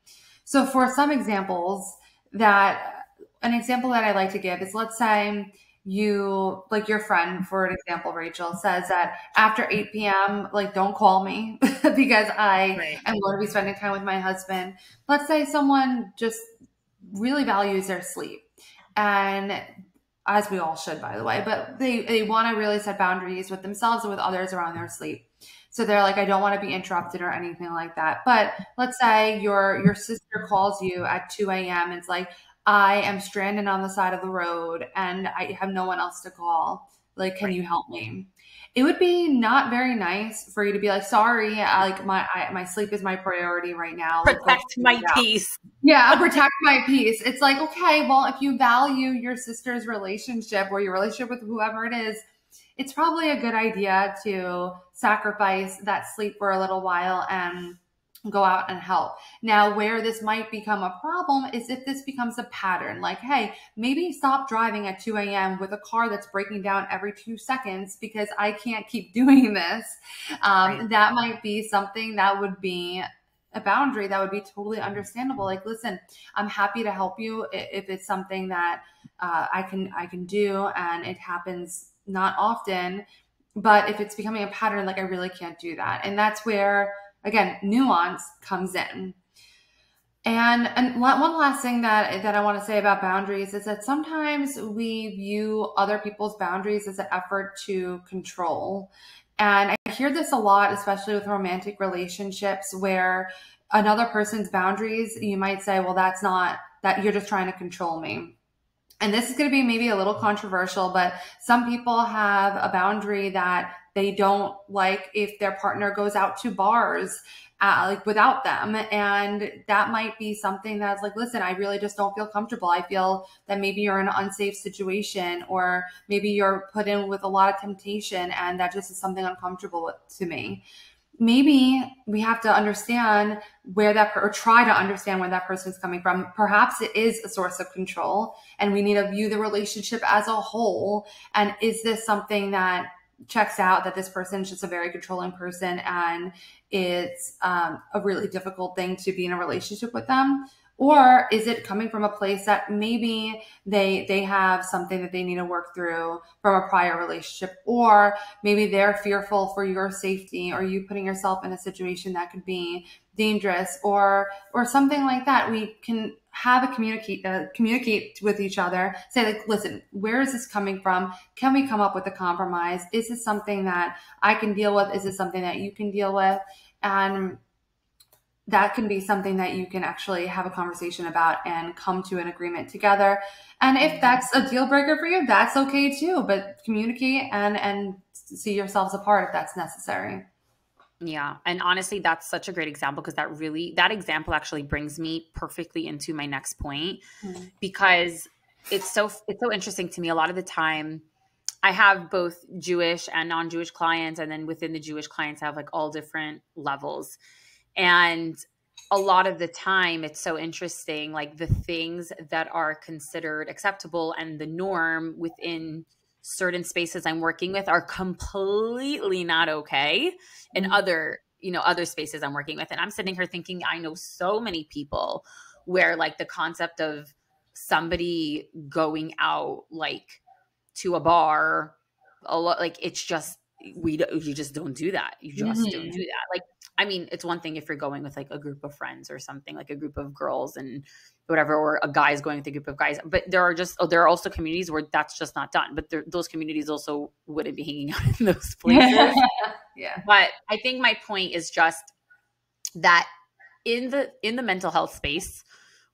So for some examples, an example that I like to give is, let's say you, like your friend, for an example, Rachel, says that after 8 p.m., like, don't call me because I am going to be spending time with my husband. Let's say someone just really values their sleep, and as we all should, by the way, but they want to really set boundaries with themselves and with others around their sleep. So they're like, I don't want to be interrupted or anything like that. But let's say your sister calls you at 2 a.m. and it's like, I am stranded on the side of the road and I have no one else to call. Like, can you help me? It would be not very nice for you to be like, sorry, like my sleep is my priority right now. Protect my peace. Yeah, protect my peace. It's like, okay, well, if you value your sister's relationship or your relationship with whoever it is, it's probably a good idea to sacrifice that sleep for a little while and go out and help. Now, where this might become a problem is if this becomes a pattern, like, hey, maybe stop driving at 2 a.m. with a car that's breaking down every 2 seconds because I can't keep doing this. Right. That might be something that would be a boundary that would be totally understandable. Like, listen, I'm happy to help you if it's something that I can do, and it happens not often. But if it's becoming a pattern, like, I really can't do that. And that's where, again, nuance comes in. And one last thing that I want to say about boundaries is that sometimes we view other people's boundaries as an effort to control. And I hear this a lot, especially with romantic relationships, where another person's boundaries, you might say, well, that's not, that you're just trying to control me. And this is going to be maybe a little controversial, but some people have a boundary that they don't like if their partner goes out to bars like without them. And that might be something that's like, listen, I really just don't feel comfortable. I feel that maybe you're in an unsafe situation, or maybe you're put in with a lot of temptation, and that just is something uncomfortable to me. Maybe we have to understand where that, or try to understand where that person is coming from. Perhaps it is a source of control, and we need to view the relationship as a whole. And is this something that checks out, that this person is just a very controlling person, and it's a really difficult thing to be in a relationship with them? Or is it coming from a place that maybe they have something that they need to work through from a prior relationship, or maybe they're fearful for your safety, or you putting yourself in a situation that could be dangerous, or something like that. We can have a communicate with each other, say like, listen, where is this coming from? Can we come up with a compromise? Is this something that I can deal with? Is this something that you can deal with? And that can be something that you can actually have a conversation about and come to an agreement together. And if that's a deal breaker for you, that's okay too. But communicate and see yourselves apart if that's necessary. Yeah. And honestly, that's such a great example, because that example actually brings me perfectly into my next point, because it's so interesting to me. A lot of the time I have both Jewish and non-Jewish clients. And then within the Jewish clients, I have like all different levels. And a lot of the time it's so interesting, like the things that are considered acceptable and the norm within certain spaces I'm working with are completely not okay in other spaces I'm working with. And I'm sitting here thinking, I know so many people where like the concept of somebody going out like to a bar, like it's just, you just don't do that. You just don't do that. Like, I mean, it's one thing if you're going with like a group of friends or something, like a group of girls and whatever, or a guy's going with a group of guys. But there are also communities where that's just not done. But those communities also wouldn't be hanging out in those places. Yeah. But I think my point is just that in the mental health space,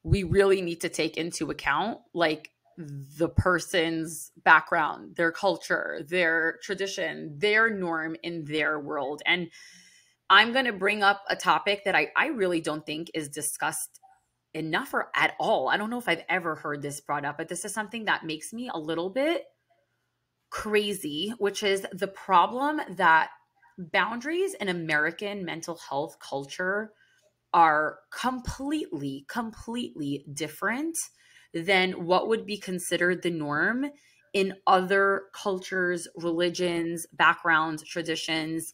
we really need to take into account like the person's background, their culture, their tradition, their norm in their world. And I'm going to bring up a topic that I really don't think is discussed enough or at all. I don't know if I've ever heard this brought up, but this is something that makes me a little bit crazy, which is the problem that boundaries in American mental health culture are completely different than what would be considered the norm in other cultures, religions, backgrounds, traditions.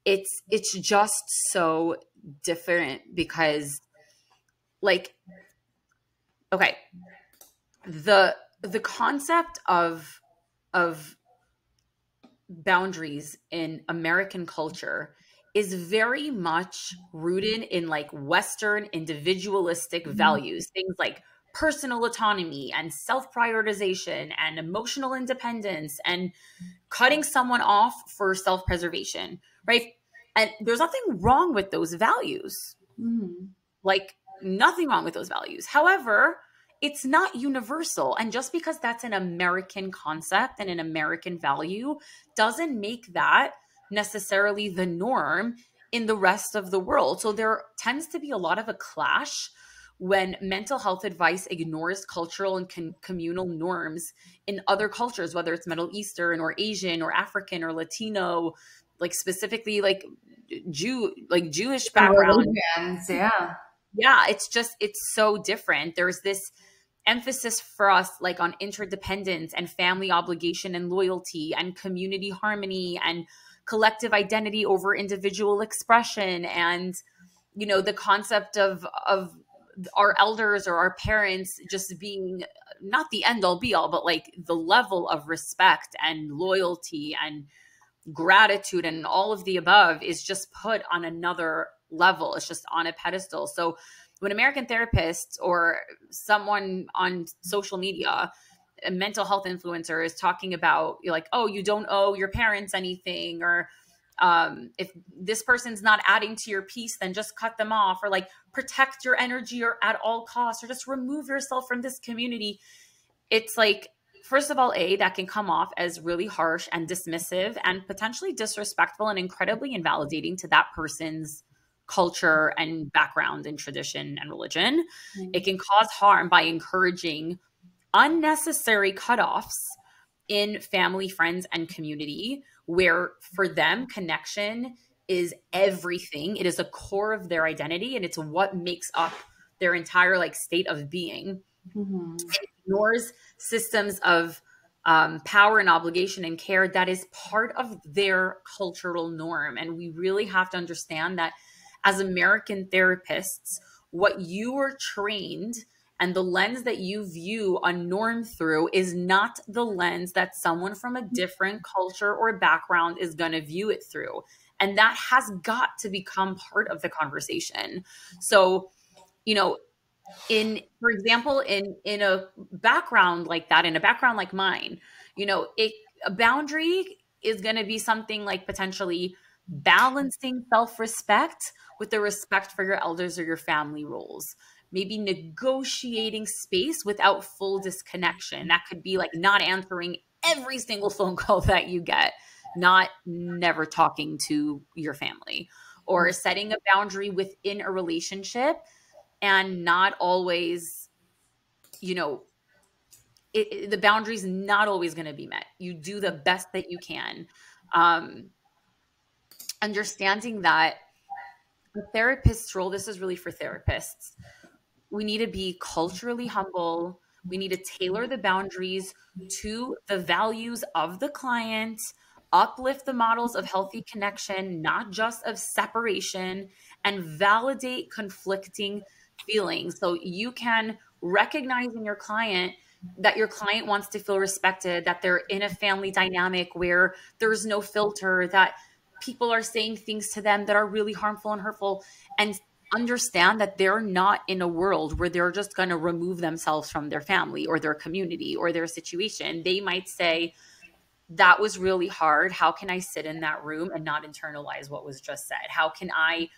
It's just so different because, like, okay, the concept of boundaries in American culture is very much rooted in like Western individualistic values, things like personal autonomy and self-prioritization and emotional independence and cutting someone off for self-preservation, right? And there's nothing wrong with those values. Like nothing wrong with those values. However, it's not universal. And just because that's an American concept and an American value doesn't make that necessarily the norm in the rest of the world. So there tends to be a lot of a clash when mental health advice ignores cultural and communal norms in other cultures, whether it's Middle Eastern or Asian or African or Latino, like specifically like Jewish background. Religions, yeah. Yeah, it's so different. There's this emphasis for us like on interdependence and family obligation and loyalty and community harmony and collective identity over individual expression, and the concept of our elders or our parents just being not the end all be all, but like the level of respect and loyalty and gratitude and all of the above is just put on another level. It's just on a pedestal. So when American therapists or someone on social media, a mental health influencer, is talking about like, oh, you don't owe your parents anything, or if this person's not adding to your piece, then just cut them off, or like protect your energy or at all costs, or just remove yourself from this community. It's like, first of all, that can come off as really harsh and dismissive and potentially disrespectful and incredibly invalidating to that person's culture and background and tradition and religion. Mm-hmm. It can cause harm by encouraging unnecessary cutoffs in family, friends, and community, where for them, connection is everything. It is a core of their identity, and it's what makes up their entire like state of being. Mm-hmm. It ignores systems of power and obligation and care that is part of their cultural norm. And we really have to understand that as American therapists, what you are trained and the lens that you view a norm through is not the lens that someone from a different culture or background is going to view it through. And that has got to become part of the conversation. So, for example, in a background like that, in a background like mine, a boundary is going to be something like potentially balancing self-respect with the respect for your elders or your family roles. Maybe negotiating space without full disconnection. That could be like not answering every single phone call that you get, not never talking to your family, or setting a boundary within a relationship and not always, the boundary's not always going to be met. You do the best that you can. Understanding that the therapist's role, this is really for therapists. We need to be culturally humble. We need to tailor the boundaries to the values of the client, uplift the models of healthy connection, not just of separation, and validate conflicting feelings. So you can recognize in your client that your client wants to feel respected, that they're in a family dynamic where there's no filter, that people are saying things to them that are really harmful and hurtful, and understand that they're not in a world where they're just going to remove themselves from their family or their community or their situation. They might say, that was really hard. How can I sit in that room and not internalize what was just said? How can I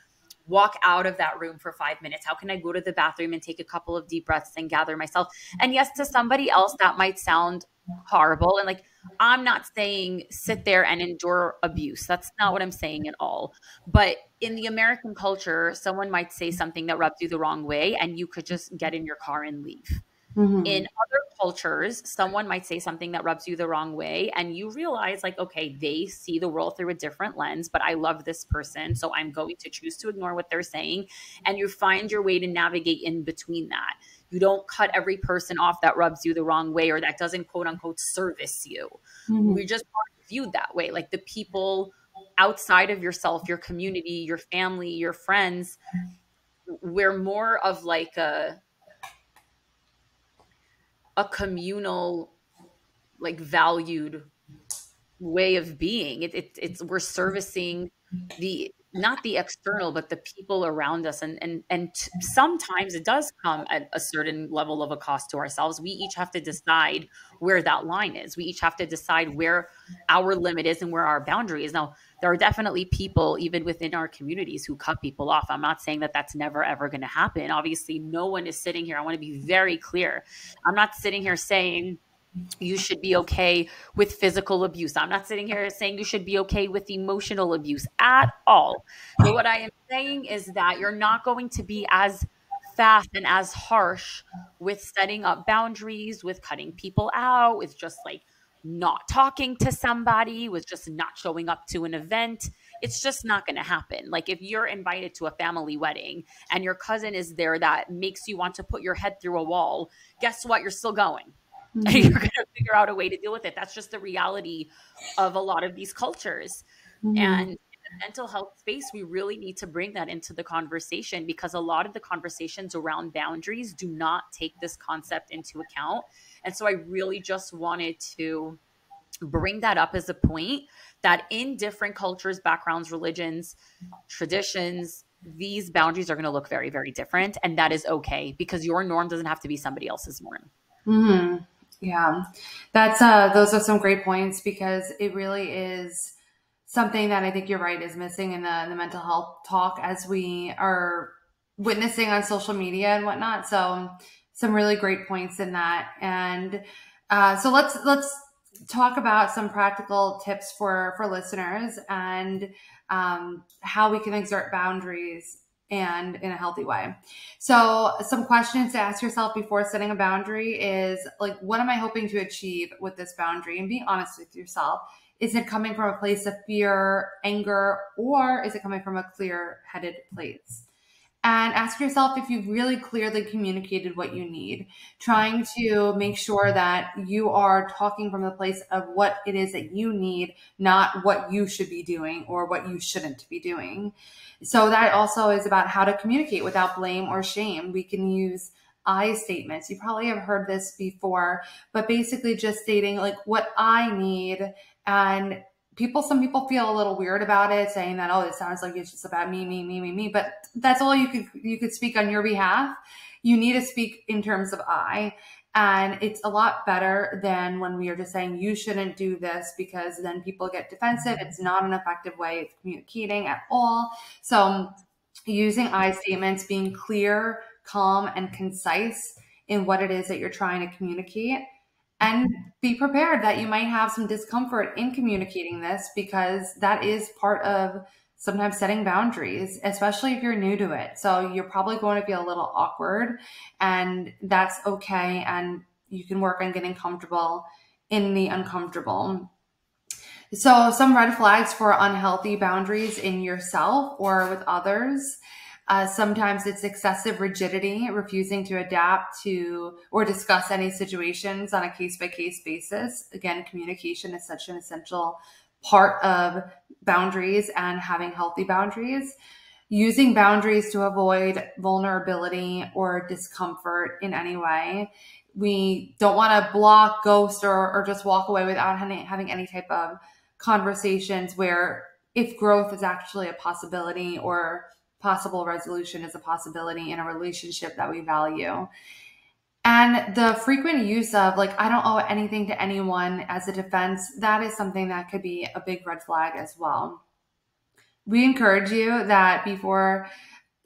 walk out of that room for 5 minutes? How can I go to the bathroom and take a couple of deep breaths and gather myself? And yes, to somebody else, that might sound horrible. And like, I'm not saying sit there and endure abuse. That's not what I'm saying at all. But in the American culture, someone might say something that rubs you the wrong way, and you could just get in your car and leave. Mm-hmm. In other cultures, someone might say something that rubs you the wrong way, and you realize like, okay, they see the world through a different lens, but I love this person, so I'm going to choose to ignore what they're saying. And you find your way to navigate in between that. You don't cut every person off that rubs you the wrong way or that doesn't quote unquote service you. Mm-hmm. We just aren't viewed that way. Like the people outside of yourself, your community, your family, your friends, we're more of like a communal, like valued way of being. It's we're servicing not the external, but the people around us. And sometimes it does come at a certain level of a cost to ourselves. We each have to decide where that line is. We each have to decide where our limit is and where our boundary is. Now, there are definitely people, even within our communities, who cut people off. I'm not saying that that's never, ever going to happen. Obviously, no one is sitting here. I want to be very clear. I'm not sitting here saying you should be okay with physical abuse. I'm not sitting here saying you should be okay with emotional abuse at all. But what I am saying is that you're not going to be as fast and as harsh with setting up boundaries, with cutting people out, with just like not talking to somebody, was just not showing up to an event. It's just not going to happen. Like if you're invited to a family wedding and your cousin is there that makes you want to put your head through a wall, guess what? You're still going. Mm-hmm. And you're going to figure out a way to deal with it. That's just the reality of a lot of these cultures. Mm-hmm. And in the mental health space, we really need to bring that into the conversation, because a lot of the conversations around boundaries do not take this concept into account. And so I really just wanted to bring that up as a point that in different cultures, backgrounds, religions, traditions, these boundaries are going to look very, very different. And that is okay, because your norm doesn't have to be somebody else's norm. Mm-hmm. Yeah, that's those are some great points, because it really is something that I think you're right is missing in the mental health talk as we are witnessing on social media and whatnot. So some really great points in that. And so let's talk about some practical tips for listeners and how we can exert boundaries and in a healthy way. So some questions to ask yourself before setting a boundary is like, what am I hoping to achieve with this boundary? And be honest with yourself. Is it coming from a place of fear, anger, or is it coming from a clear-headed place? And ask yourself if you've really clearly communicated what you need, trying to make sure that you are talking from the place of what it is that you need, not what you should be doing or what you shouldn't be doing. So that also is about how to communicate without blame or shame. We can use I statements. You probably have heard this before, but basically just stating like what I need. And some people feel a little weird about it, saying that, oh, it sounds like it's just about me. But that's all you could speak on your behalf. You need to speak in terms of I. And it's a lot better than when we are just saying you shouldn't do this, because then people get defensive. It's not an effective way of communicating at all. So using I statements, being clear, calm, and concise in what it is that you're trying to communicate. And be prepared that you might have some discomfort in communicating this, because that is part of sometimes setting boundaries, especially if you're new to it. So you're probably going to feel a little awkward, and that's okay. And you can work on getting comfortable in the uncomfortable. So some red flags for unhealthy boundaries in yourself or with others. Sometimes it's excessive rigidity, refusing to adapt to or discuss any situations on a case-by-case basis. Again, communication is such an essential part of boundaries and having healthy boundaries. Using boundaries to avoid vulnerability or discomfort in any way. We don't want to block, ghost, or just walk away without having any type of conversations where if growth is actually a possibility or possible resolution is a possibility in a relationship that we value. And the frequent use of like, I don't owe anything to anyone as a defense, that is something that could be a big red flag as well. We encourage you that before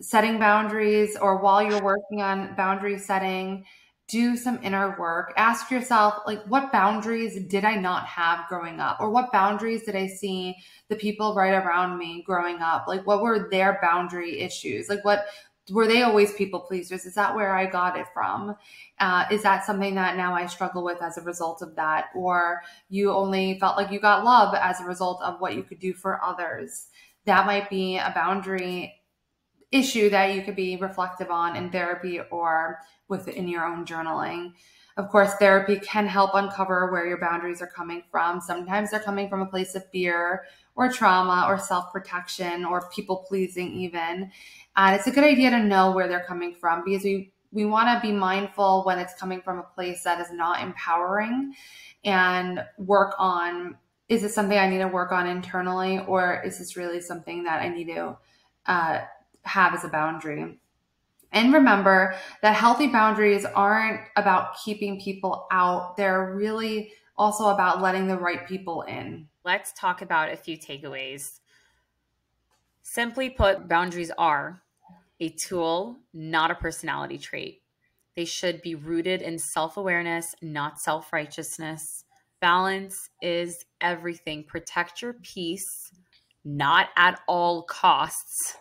setting boundaries or while you're working on boundary setting, do some inner work. Ask yourself, like, what boundaries did I not have growing up? Or what boundaries did I see the people right around me growing up? Like, what were their boundary issues? Like, what were they always people pleasers? Is that where I got it from? Is that something that now I struggle with as a result of that? Or you only felt like you got love as a result of what you could do for others? That might be a boundary issue that you could be reflective on in therapy or within your own journaling. Of course, therapy can help uncover where your boundaries are coming from. Sometimes they're coming from a place of fear or trauma or self-protection or people-pleasing even. And it's a good idea to know where they're coming from, because we want to be mindful when it's coming from a place that is not empowering, and work on, is it something I need to work on internally, or is this really something that I need to have as a boundary? And remember that healthy boundaries aren't about keeping people out. They're really also about letting the right people in. Let's talk about a few takeaways. Simply put, boundaries are a tool, not a personality trait. They should be rooted in self-awareness, not self-righteousness. Balance is everything. Protect your peace, not at all costs,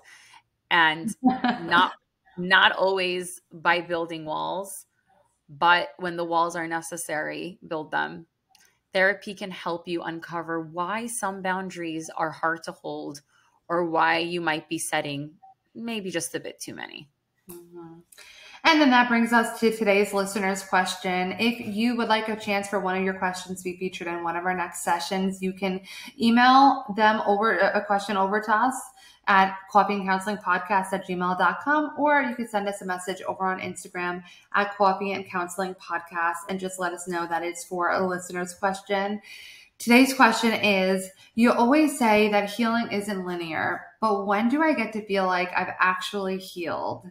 and not always by building walls, but when the walls are necessary, build them. therapy can help you uncover why some boundaries are hard to hold or why you might be setting maybe just a bit too many. Mm-hmm. And then that brings us to today's listener's question. If you would like a chance for one of your questions to be featured in one of our next sessions, you can email them over a question over to us at coffeeandcounselingpodcast@gmail.com, or you can send us a message over on Instagram at Coffee and Counseling Podcast and just let us know that it's for a listener's question. Today's question is, you always say that healing isn't linear, but when do I get to feel like I've actually healed?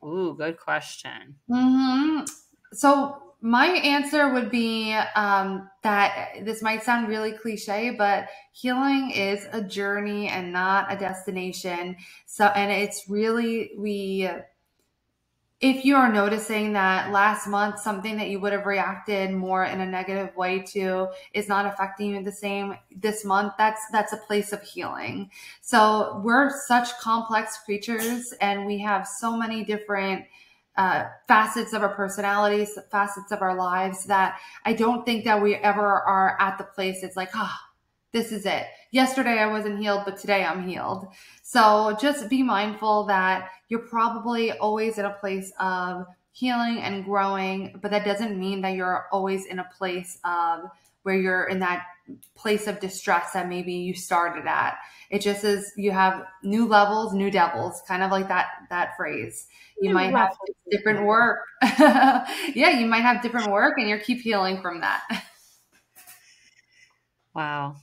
Ooh, good question. Mm-hmm. So my answer would be that this might sound really cliche, but healing is a journey and not a destination. So, and it's really, if you are noticing that last month, something that you would have reacted more in a negative way to is not affecting you the same this month, that's a place of healing. So we're such complex creatures, and we have so many different facets of our personalities, facets of our lives, that I don't think that we ever are at the place it's like, this is it. Yesterday I wasn't healed, but today I'm healed. So just be mindful that you're probably always in a place of healing and growing, but that doesn't mean that you're always in a place of where you're in that place of distress that maybe you started at. It just is, you have new levels, new devils, kind of like that phrase. You might have different work. Yeah, you might have different work, and you keep healing from that. Wow.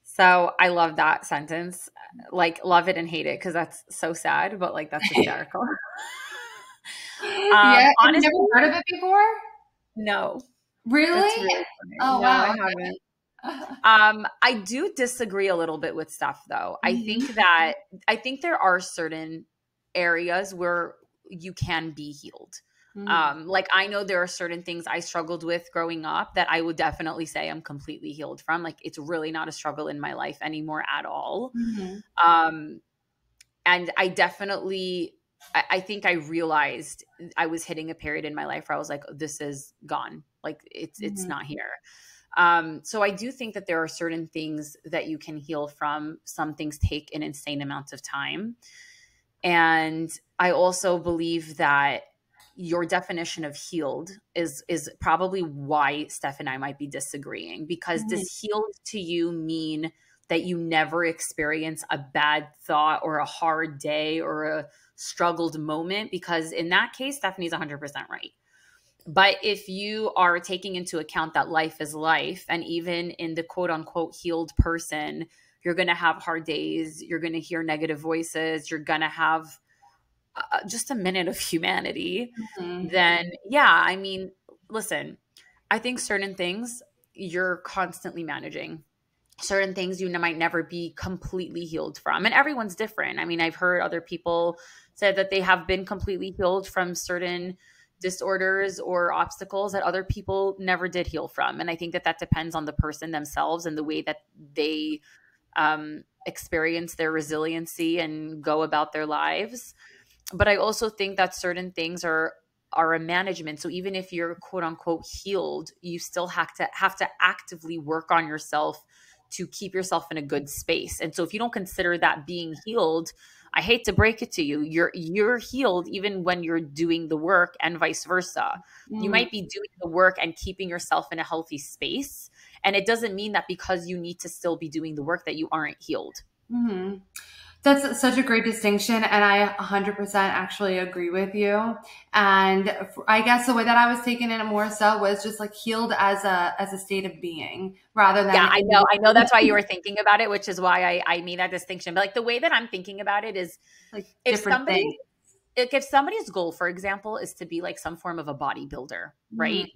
So I love that sentence. Like, love it and hate it, because that's so sad, but like, that's hysterical. Yeah, honestly, you've never heard of it before? No. Really? Really oh, no, wow. I haven't. I do disagree a little bit with stuff, though. Mm-hmm. I think there are certain areas where you can be healed. Like, I know there are certain things I struggled with growing up that I would definitely say I'm completely healed from. Like, it's really not a struggle in my life anymore at all. Mm-hmm. And I definitely, I think I realized I was hitting a period in my life where I was like, this is gone. Like, it's not here. So I do think that there are certain things that you can heal from. Some things take an insane amount of time. And I also believe that your definition of healed is probably why Steph and I might be disagreeing, because does healed to you mean that you never experience a bad thought or a hard day or a struggled moment? Because in that case, Stephanie's 100% right. But if you are taking into account that life is life, and even in the quote unquote healed person, you're going to have hard days, you're going to hear negative voices, you're going to have just a minute of humanity, then yeah, I mean, listen, I think certain things you're constantly managing. Certain things you might never be completely healed from. And everyone's different. I mean, I've heard other people say that they have been completely healed from certain disorders or obstacles that other people never did heal from. And I think that depends on the person themselves and the way that they experience their resiliency and go about their lives. But I also think that certain things are a management. So even if you're quote unquote healed, you still have to actively work on yourself to keep yourself in a good space. And so if you don't consider that being healed, I hate to break it to you, you're healed even when you're doing the work, and vice versa. You might be doing the work and keeping yourself in a healthy space. And it doesn't mean that because you need to still be doing the work that you aren't healed. Mm-hmm. That's such a great distinction, and I 100% actually agree with you. And I guess the way that I was taking it more so was just like healed as a state of being, rather than. Yeah, I know that's why you were thinking about it, which is why I made that distinction. But like, the way that I'm thinking about it is like if somebody's goal, for example, is to be like some form of a bodybuilder, right?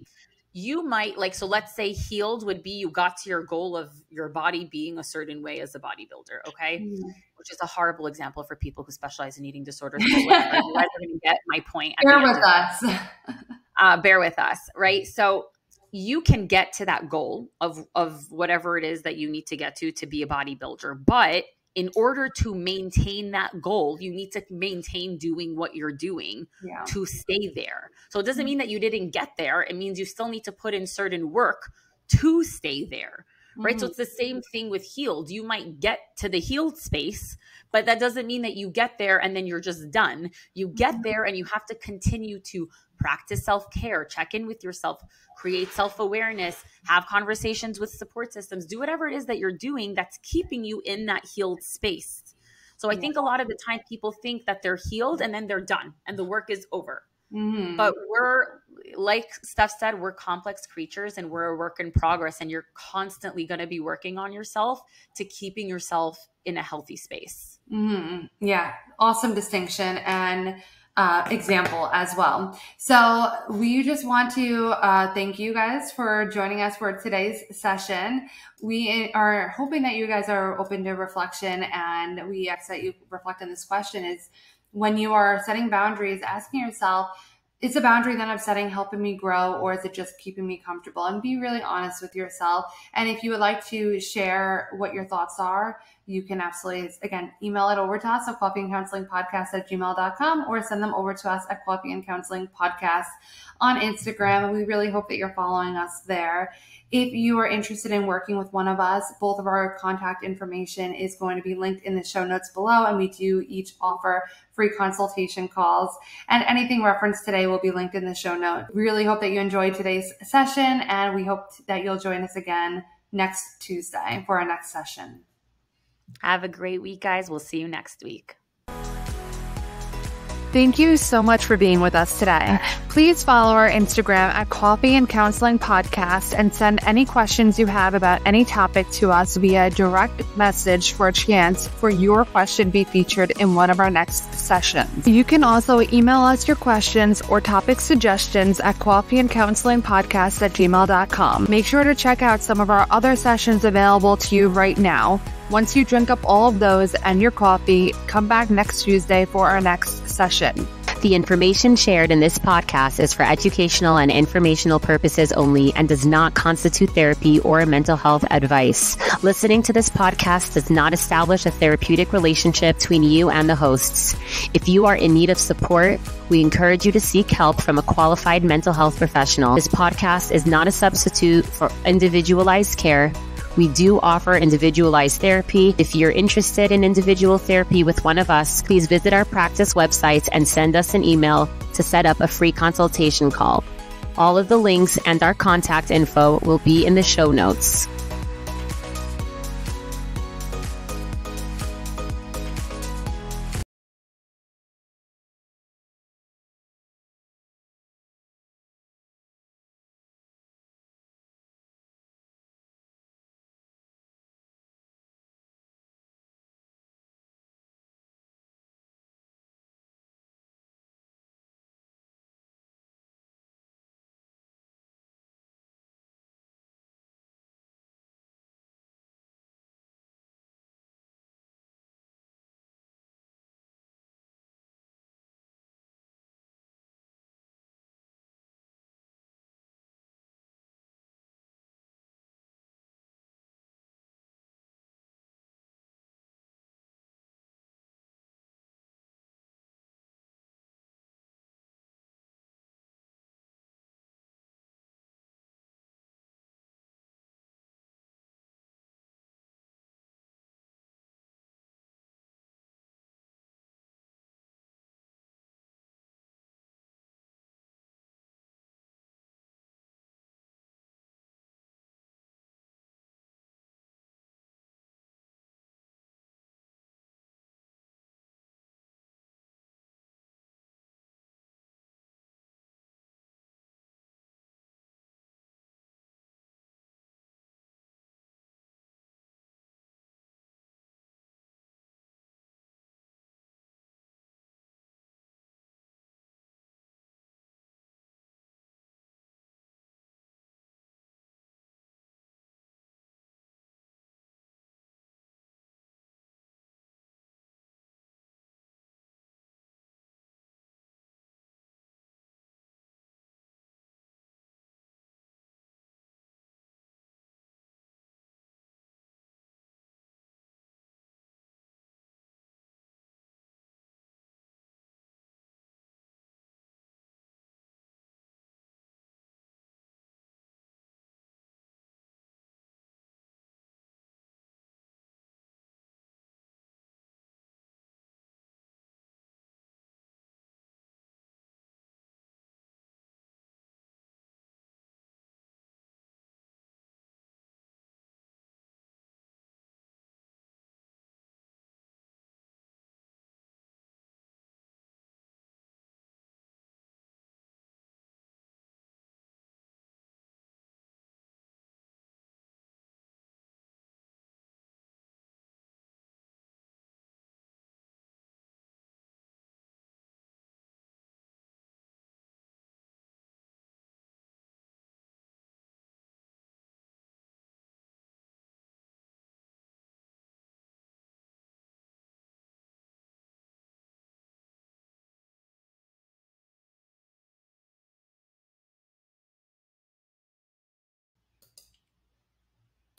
You might like, so let's say healed would be you got to your goal of your body being a certain way as a bodybuilder, okay? Which is a horrible example for people who specialize in eating disorders. But whatever, you guys are going to get my point. Bear with us, right? So you can get to that goal of whatever it is that you need to get to be a bodybuilder. But in order to maintain that goal, you need to maintain doing what you're doing to stay there. So it doesn't mean that you didn't get there. It means you still need to put in certain work to stay there, right? So it's the same thing with healed. You might get to the healed space, but that doesn't mean that you get there and then you're just done. You get there and you have to continue to practice self-care, check in with yourself, create self-awareness, have conversations with support systems, do whatever it is that you're doing that's keeping you in that healed space. So I think a lot of the time people think that they're healed and then they're done and the work is over. But we're, like Steph said, we're complex creatures and we're a work in progress, and you're constantly going to be working on yourself to keeping yourself in a healthy space. Yeah. Awesome distinction and example as well. So we just want to thank you guys for joining us for today's session. We are hoping that you guys are open to reflection, and we ask that you reflect on this question: is when you are setting boundaries, asking yourself, is the boundary that I'm setting helping me grow, or is it just keeping me comfortable? And be really honest with yourself. And if you would like to share what your thoughts are, you can absolutely, again, email it over to us at coffeeandcounselingpodcast@gmail.com, or send them over to us at Coffee and Counseling Podcast on Instagram. We really hope that you're following us there. If you are interested in working with one of us, both of our contact information is going to be linked in the show notes below, and we do each offer free consultation calls. And anything referenced today will be linked in the show note. We really hope that you enjoyed today's session, and we hope that you'll join us again next Tuesday for our next session. Have a great week, guys. We'll see you next week. Thank you so much for being with us today. Please follow our Instagram at Coffee and Counseling Podcast and send any questions you have about any topic to us via direct message for a chance for your question be featured in one of our next sessions. You can also email us your questions or topic suggestions at coffeeandcounselingpodcast@gmail.com. Make sure to check out some of our other sessions available to you right now. Once you drink up all of those and your coffee, come back next Tuesday for our next session. The information shared in this podcast is for educational and informational purposes only and does not constitute therapy or mental health advice. Listening to this podcast does not establish a therapeutic relationship between you and the hosts. If you are in need of support, we encourage you to seek help from a qualified mental health professional. This podcast is not a substitute for individualized care. We do offer individualized therapy. If you're interested in individual therapy with one of us, please visit our practice website and send us an email to set up a free consultation call. All of the links and our contact info will be in the show notes.